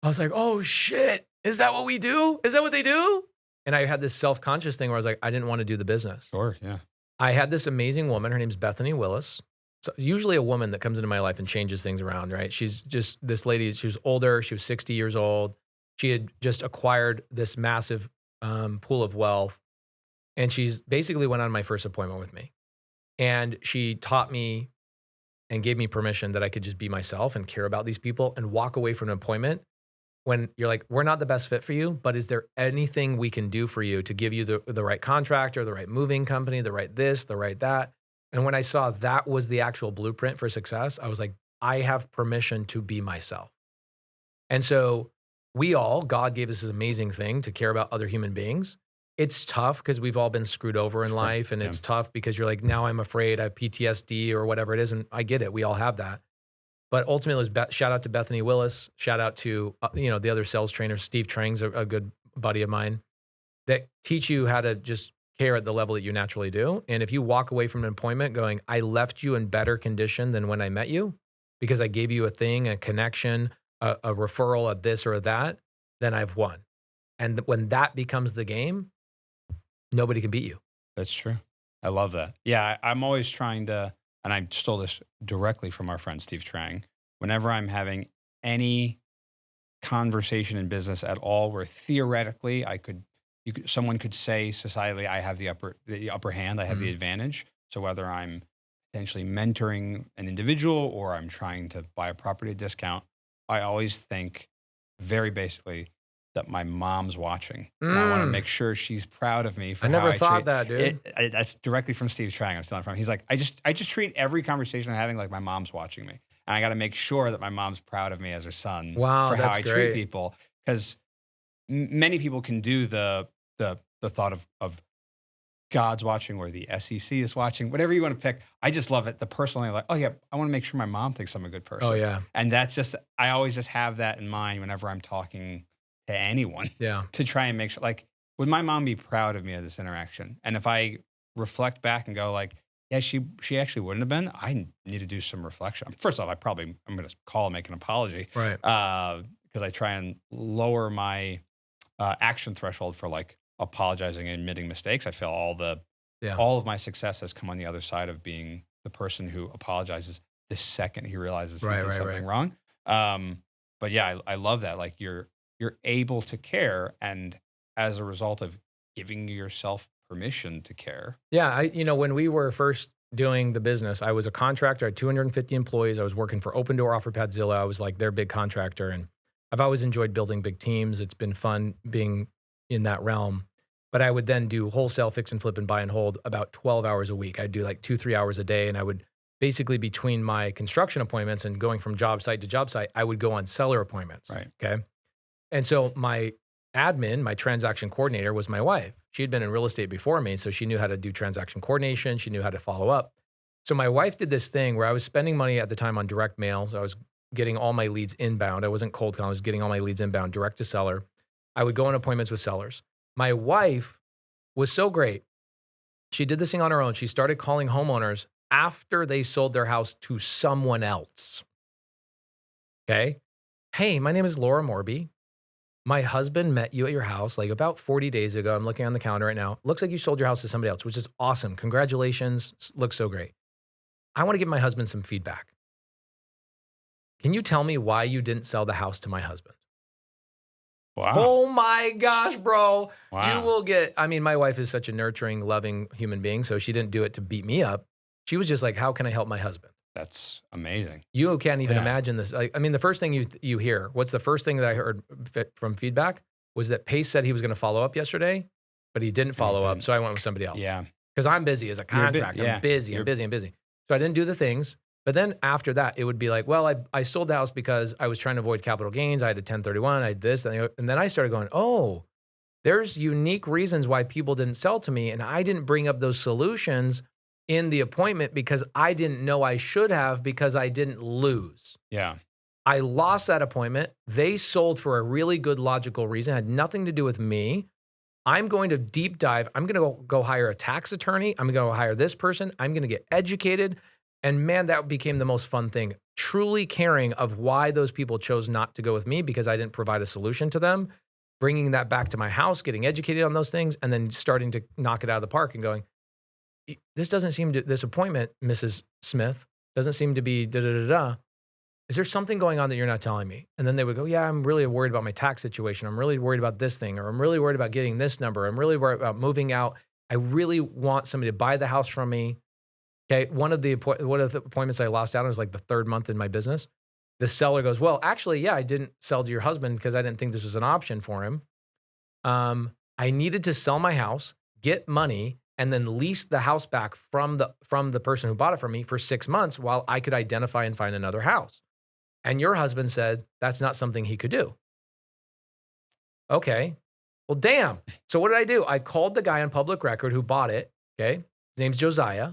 I was like, "Oh shit, is that what we do? Is that what they do?" And I had this self-conscious thing where I was like, I didn't want to do the business. Sure, yeah. I had this amazing woman, her name's Bethany Willis. So usually a woman that comes into my life and changes things around, right? She's just this lady, she was older, she was 60 years old. She had just acquired this massive pool of wealth. And she's basically went on my first appointment with me. And she taught me and gave me permission that I could just be myself and care about these people and walk away from an appointment when you're like, we're not the best fit for you, but is there anything we can do for you to give you the right contractor, the right moving company, the right this, the right that? And when I saw that was the actual blueprint for success, I was like, I have permission to be myself. And so God gave us this amazing thing to care about other human beings. It's tough because we've all been screwed over in Sure, life. And yeah. it's tough because you're like, now I'm afraid I have PTSD or whatever it is. And I get it. We all have that. But ultimately, it was shout out to Bethany Willis, shout out to the other sales trainers. Steve Trang's a good buddy of mine that teach you how to just care at the level that you naturally do. And if you walk away from an appointment going, I left you in better condition than when I met you because I gave you a thing, a connection, a referral, a this or a that, then I've won. And when that becomes the game, nobody can beat you. That's true. I love that. Yeah, I'm always trying to, and I stole this directly from our friend Steve Trang. Whenever I'm having any conversation in business at all, where theoretically someone could say societally, I have the upper hand, I have the Mhm. advantage. So whether I'm potentially mentoring an individual or I'm trying to buy a property at discount, I always think very basically that my mom's watching, and I want to Mm, make sure she's proud of me I for how never I thought treat that, dude. it. That's directly from Steve Trang. I'm stealing from. He's like, I just treat every conversation I'm having like my mom's watching me, and I got to make sure that my mom's proud of me as her son Wow, for how that's I treat great. people. Because many people can do the thought of God's watching or the SEC is watching, whatever you want to pick. I just love it. The personal, like, oh yeah, I want to make sure my mom thinks I'm a good Oh person, yeah, and that's just I always just have that in mind whenever I'm talking to anyone yeah. to try and make sure, like, would my mom be proud of me at this interaction? And if I reflect back and go like, yeah, she actually wouldn't have been. Need to do some reflection. First off, I'm going to call and make an apology Right. because I try and lower my action threshold for like apologizing and admitting mistakes. I feel Yeah. all of my success has come on the other side of being the person who apologizes the second he realizes he Right. did Right. something Right. wrong. But yeah, I love that. Like you're able to care, and as a result of giving yourself permission to care. Yeah, when we were first doing the business, I was a contractor. I had 250 employees. I was working for Open Door, OfferPad, Zillow. I was like their big contractor, and I've always enjoyed building big teams. It's been fun being in that realm. But I would then do wholesale, fix and flip, and buy and hold about 12 hours a week. I'd do like 2, 3 hours a day, and I would basically between my construction appointments and going from job site to job site, I would go on seller appointments. Right. Okay. And so my admin, my transaction coordinator was my wife. She had been in real estate before me, so she knew how to do transaction coordination. She knew how to follow up. So my wife did this thing where I was spending money at the time on direct mail. So I was getting all my leads inbound. I wasn't cold calling. I was getting all my leads inbound, direct to seller. I would go on appointments with sellers. My wife was so great. She did this thing on her own. She started calling homeowners after they sold their house to someone else. Okay. Hey, my name is Laura Morby. My husband met you at your house like about 40 days ago. I'm looking on the calendar right now. Looks like you sold your house to somebody else, which is awesome. Congratulations. Looks so great. I want to give my husband some feedback. Can you tell me why you didn't sell the house to my husband? Wow. Oh my gosh, bro. You Wow. will get, I mean, my wife is such a nurturing, loving human being, so she didn't do it to beat me up. She was just like, how can I help my husband? That's amazing. You can't even Yeah. imagine this. I mean, the first thing you hear, what's the first thing that I heard from feedback was that Pace said he was going to follow up yesterday, but he didn't follow up. didn't. So I went with somebody else. Yeah. Because I'm busy as a You're a bit- contractor. yeah. I'm busy. I'm You're- busy. I'm busy. So I didn't do the things. But then after that, it would be like, well, I sold the house because I was trying to avoid capital gains. I had a 1031. I had this. And then I started going, oh, there's unique reasons why people didn't sell to me. And I didn't bring up those solutions in the appointment because I didn't know I should have because I didn't lose. Yeah. I lost that appointment. They sold for a really good logical reason. It had nothing to do with me. I'm going to deep dive. I'm going to go hire a tax attorney. I'm going to go hire this person. I'm going to get educated. And man, that became the most fun thing. Truly caring of why those people chose not to go with me because I didn't provide a solution to them. Bringing that back to my house, getting educated on those things, and then starting to knock it out of the park and going, this doesn't seem to, this appointment, Mrs. Smith, doesn't seem to be da-da-da-da. Is there something going on that you're not telling me? And then they would go, yeah, I'm really worried about my tax situation. I'm really worried about this thing, or I'm really worried about getting this number. I'm really worried about moving out. I really want somebody to buy the house from me. Okay, one of the appointments I lost out on was like the third month in my business. The seller goes, well, actually, yeah, I didn't sell to your husband because I didn't think this was an option for him. I needed to sell my house, get money, and then lease the house back from the person who bought it from me for 6 months while I could identify and find another house. And your husband said that's not something he could do. Okay, well, damn. So what did I do? I called the guy on public record who bought it. Okay, his name's Josiah.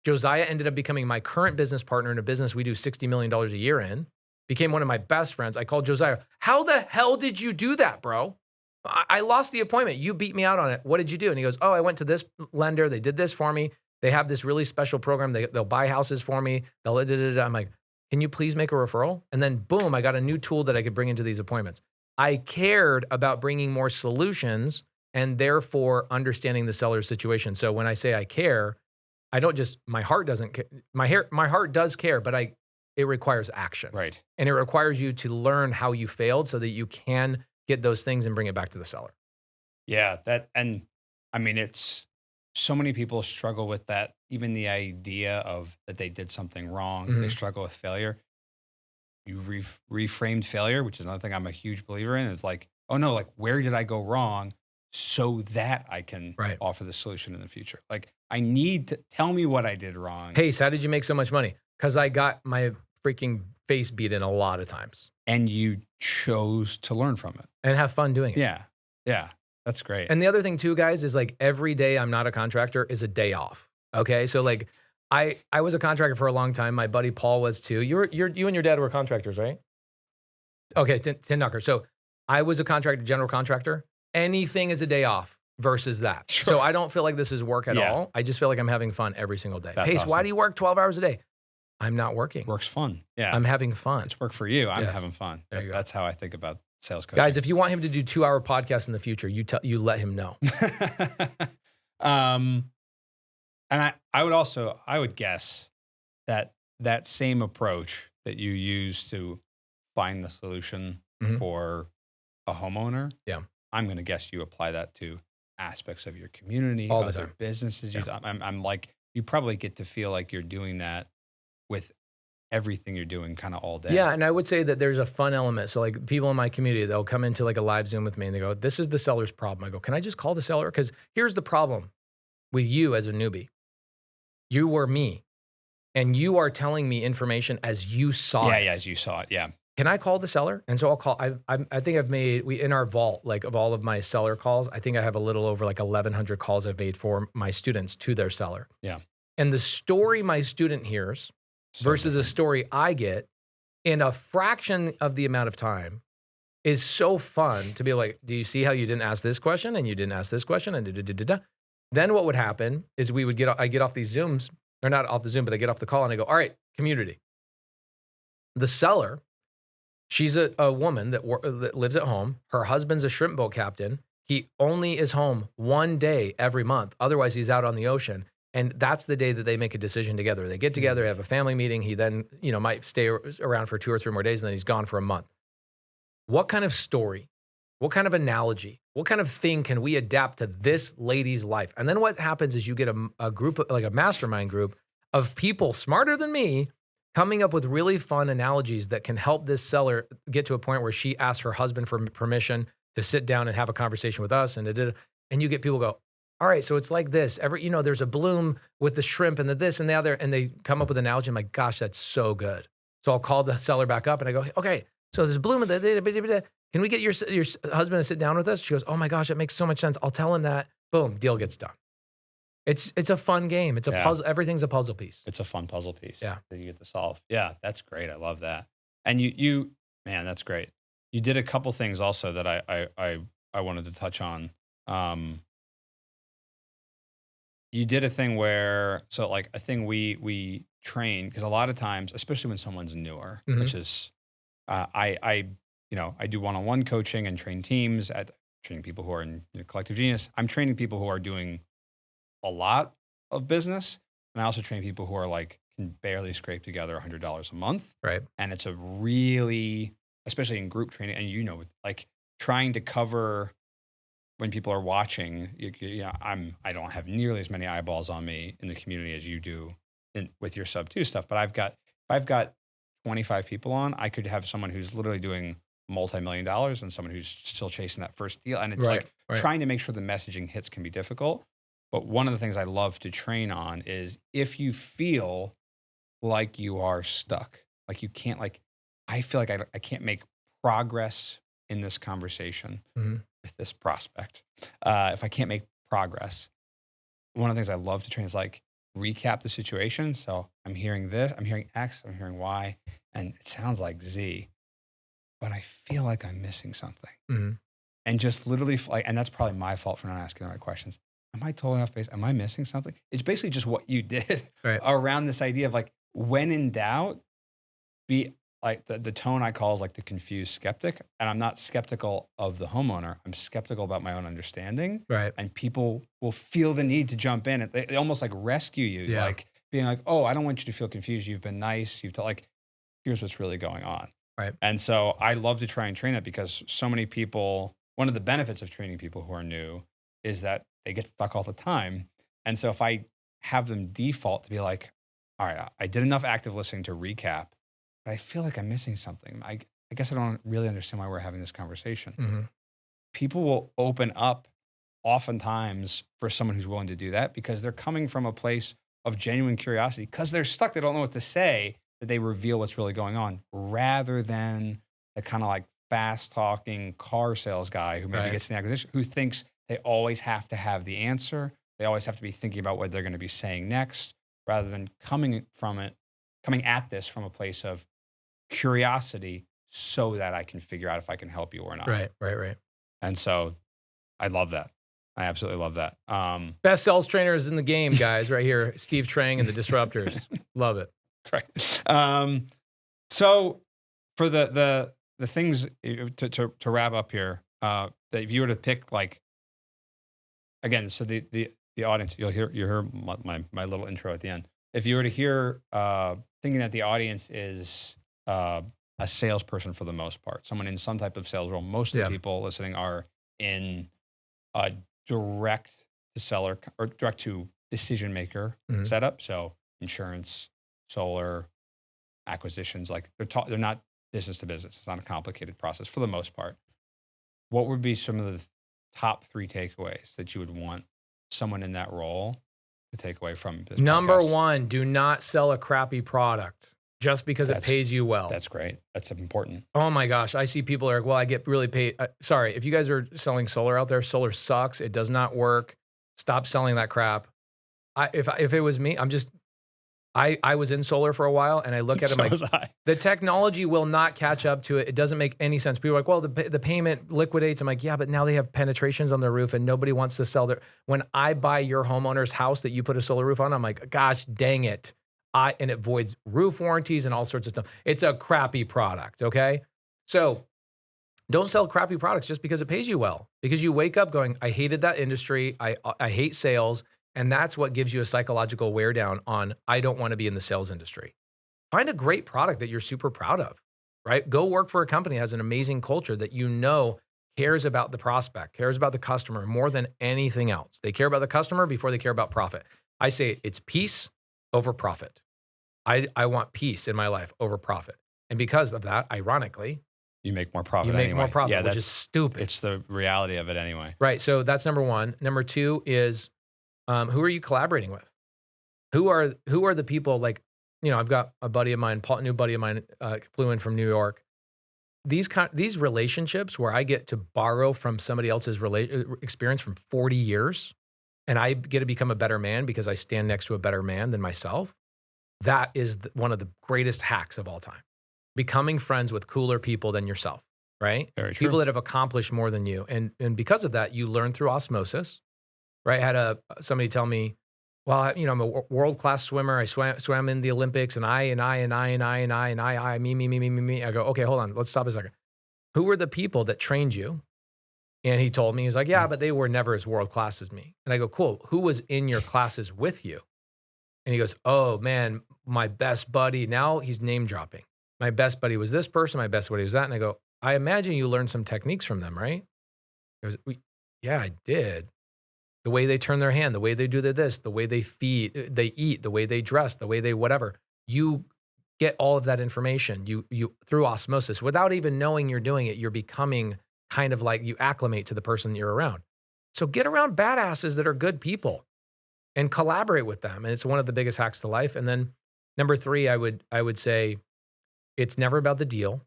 Josiah ended up becoming my current business partner in a business we do $60 million a year in. Became one of my best friends. I called Josiah. How the hell did you do that, bro? I lost the appointment. You beat me out on it. What did you do? And he goes, oh, I went to this lender. They did this for me. They have this really special program. They'll buy houses for me. I'm like, can you please make a referral? And then boom, I got a new tool that I could bring into these appointments. I cared about bringing more solutions and therefore understanding the seller's situation. So when I say I care, I don't just, my heart doesn't care. My heart does care, but it requires action. Right. And it requires you to learn how you failed so that you can get those things and bring it back to the seller. Yeah. And I mean, it's so many people struggle with that. Even the idea of that they did something wrong, they struggle with failure. You reframed failure, which is another thing I'm a huge believer in. It's like, oh no, like where did I go wrong so that I can offer the solution in the future? Like I need to tell me what I did wrong. Pace, how did you make so much money? Because I got my freaking face beat in a lot of times. And you chose to learn from it. And have fun doing it. Yeah. Yeah. That's great. And the other thing too, guys, is like every day I'm not a contractor is a day off. Okay. So like I was a contractor for a long time. My buddy Paul was too. You and your dad were contractors, right? Okay, tin knocker. So I was a contractor, general contractor. Anything is a day off versus that. Sure. So I don't feel like this is work at all. I just feel like I'm having fun every single day. That's Pace, awesome. why do you work 12 hours a day? I'm not working. Work's fun. Yeah. I'm having fun. It's work for you. I'm Yes. having fun. There you go. That's how I think about sales coaching. Guys, if you want him to do 2-hour podcasts in the future, you let him know. And I would guess that same approach that you use to find the solution for a homeowner. Yeah. I'm going to guess you apply that to aspects of your community, All the other time. businesses. Yeah. I'm like, you probably get to feel like you're doing that with everything you're doing kind of all day. Yeah, and I would say that there's a fun element. So like people in my community, they'll come into like a live Zoom with me and they go, this is the seller's problem. I go, can I just call the seller? Because here's the problem with you as a newbie. You were me and you are telling me information as you saw it. Yeah, as you saw it. Yeah. Can I call the seller? And so I'll call, I think I've made, in our vault, like of all of my seller calls, I think I have a little over like 1,100 calls I've made for my students to their seller. Yeah. And the story my student hears versus a story I get in a fraction of the amount of time is so fun to be like, do you see how you didn't ask this question and you didn't ask this question and da-da-da-da-da? Then what would happen is I get off these Zooms, or not off the Zoom, but I get off the call and I go, all right, community. The seller, she's a woman that lives at home. Her husband's a shrimp boat captain. He only is home one day every month. Otherwise, he's out on the ocean. And that's the day that they make a decision together. They get together, have a family meeting. He then, might stay around for 2 or 3 more days, and then he's gone for a month. What kind of story What kind of analogy? What kind of thing can we adapt to this lady's life? And then what happens is you get a group, like a mastermind group of people smarter than me coming up with really fun analogies that can help this seller get to a point where she asks her husband for permission to sit down and have a conversation with us. And you get people go, all right, so it's like this. There's a bloom with the shrimp and the this and the other, and they come up with an analogy. I'm like, gosh, that's so good. So I'll call the seller back up and I go, okay, so there's a bloom of the, can we get your husband to sit down with us? She goes, oh my gosh, that makes so much sense. I'll tell him that. Boom, deal gets done. It's a fun game. It's a puzzle. Everything's a puzzle piece. It's a fun puzzle piece. Yeah. That you get to solve. Yeah, that's great. I love that. And man, that's great. You did a couple things also that I wanted to touch on. You did a thing where, so like a thing we train, because a lot of times, especially when someone's newer, which is, I do one-on-one coaching and train teams at training people who are in Collective Genius. I'm training people who are doing a lot of business. And I also train people who are like, can barely scrape together $100 a month. Right. And it's a really, especially in group training, and like trying to cover when people are watching, I don't have nearly as many eyeballs on me in the community as you do with your Subto stuff. But if I've got 25 people on, I could have someone who's literally doing multi-million dollars and someone who's still chasing that first deal. And it's trying to make sure the messaging hits can be difficult. But one of the things I love to train on is if you feel like you are stuck, like you can't, like, I feel like I can't make progress in this conversation with this prospect. If I can't make progress, one of the things I love to train is like recap the situation. So I'm hearing this, I'm hearing X, I'm hearing Y, and it sounds like Z, but I feel like I'm missing something. And just literally, and that's probably my fault for not asking the right questions. Am I totally off base? Am I missing something? It's basically just what you did around this idea of like, when in doubt, be like the tone I call is like the confused skeptic. And I'm not skeptical of the homeowner. I'm skeptical about my own understanding. Right. And people will feel the need to jump in. And they almost like rescue you, Yeah. like being like, oh, I don't want you to feel confused. You've been nice. You've like, here's what's really going on. Right. And so I love to try and train that, because so many people, one of the benefits of training people who are new is that they get stuck all the time. And so if I have them default to be like, all right, I did enough active listening to recap, but I feel like I'm missing something. I guess I don't really understand why we're having this conversation. People will open up oftentimes for someone who's willing to do that, because they're coming from a place of genuine curiosity, because they're stuck. They don't know what to say, that they reveal what's really going on, rather than the kind of like fast talking car sales guy who maybe gets the acquisition, who thinks they always have to have the answer. They always have to be thinking about what they're going to be saying next, rather than coming at this from a place of curiosity, so that I can figure out if I can help you or not. Right. And so I love that. I absolutely love that. Best sales trainers in the game, guys, right here. Steve Trang and the Disruptors. Love it. Right. So for the things to wrap up here, that if you were to pick, like, again, so the audience, you hear my little intro at the end. If you were to hear, thinking that the audience is a salesperson for the most part, someone in some type of sales role, most of the people listening are in a direct to seller or direct to decision maker setup. So insurance, solar, acquisitions, like they're not business to business. It's not a complicated process for the most part. What would be some of the top 3 takeaways that you would want someone in that role to take away from this Number podcast? 1, do not sell a crappy product just because it pays you well. That's great. That's important. Oh my gosh. I see people are like, well, I get really paid. Sorry, if you guys are selling solar out there, solar sucks. It does not work. Stop selling that crap. If it was me, I was in solar for a while, and I look at it like, the technology will not catch up to it. It doesn't make any sense. People are like, well, the payment liquidates. I'm like, yeah, but now they have penetrations on their roof, and nobody wants to sell their. When I buy your homeowner's house that you put a solar roof on, I'm like, gosh, dang it. And it voids roof warranties and all sorts of stuff. It's a crappy product, okay? So don't sell crappy products just because it pays you well, because you wake up going, I hated that industry. I hate sales. And that's what gives you a psychological wear down on, I don't want to be in the sales industry. Find a great product that you're super proud of, right? Go work for a company that has an amazing culture that you know cares about the prospect, cares about the customer more than anything else. They care about the customer before they care about profit. I say it's peace over profit. I want peace in my life over profit. And because of that, ironically, You make more you profit make more anyway. profit, Yeah, which is that's stupid. it's the reality of it anyway. Right. So that's number one. Number two is who are you collaborating with? Who are the people like, I've got a buddy of mine, Paul, new buddy of mine, flew in from New York. These relationships where I get to borrow from somebody else's experience from 40 years and I get to become a better man because I stand next to a better man than myself. That is one of the greatest hacks of all time. Becoming friends with cooler people than yourself, right? Very People true. that have accomplished more than you. And because of that, you learn through osmosis, right? I had somebody tell me, well, I'm a world-class swimmer. I swam in the Olympics and I, me. I go, okay, hold on. Let's stop a second. Who were the people that trained you? And he told me, he's like, yeah, but they were never as world-class as me. And I go, cool. Who was in your classes with you? And he goes, oh man, my best buddy. Now he's name dropping. My best buddy was this person. My best buddy was that. And I go, I imagine you learned some techniques from them, right? He goes, yeah, I did. The way they turn their hand, the way they do this, the way they eat, the way they dress, the way they whatever. You get all of that information. You through osmosis without even knowing you're doing it. You're becoming kind of like you acclimate to the person that you're around. So get around badasses that are good people and collaborate with them. And it's one of the biggest hacks to life. And then number three, I would say it's never about the deal.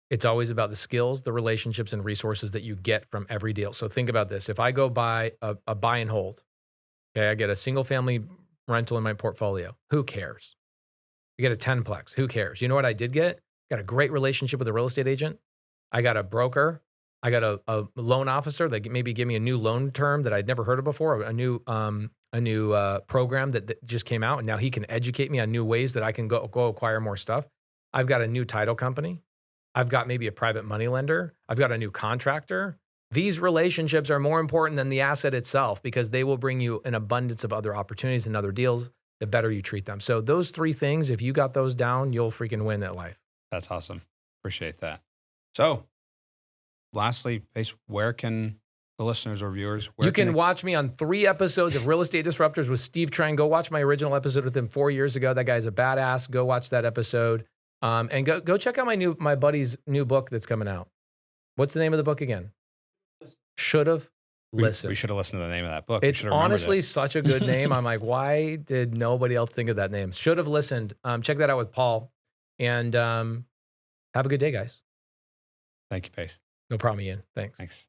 It's always about the skills, the relationships, and resources that you get from every deal. So think about this. If I go buy a buy and hold, okay, I get a single family rental in my portfolio. Who cares? I get a 10-plex. Who cares? You know what I did get? Got a great relationship with a real estate agent. I got a broker. I got a loan officer that maybe give me a new loan term that I'd never heard of before, a new program that just came out, and now he can educate me on new ways that I can go acquire more stuff. I've got a new title company. I've got maybe a private money lender. I've got a new contractor. These relationships are more important than the asset itself because they will bring you an abundance of other opportunities and other deals the better you treat them. So those three things, if you got those down, you'll freaking win at life. That's awesome. Appreciate that. So lastly, Pace, where can the listeners or viewers, You can watch me on 3 episodes of Real Estate Disruptors with Steve Trang. Go watch my original episode with him 4 years ago. That guy's a badass. Go watch that episode. And go check out my buddy's new book that's coming out. What's the name of the book again? Should've Listened. We should have listened to the name of that book. It's honestly such a good name. I'm like, why did nobody else think of that name? Should have listened. Check that out with Paul. And have a good day, guys. Thank you, Pace. No problem, Ian. Thanks. Thanks.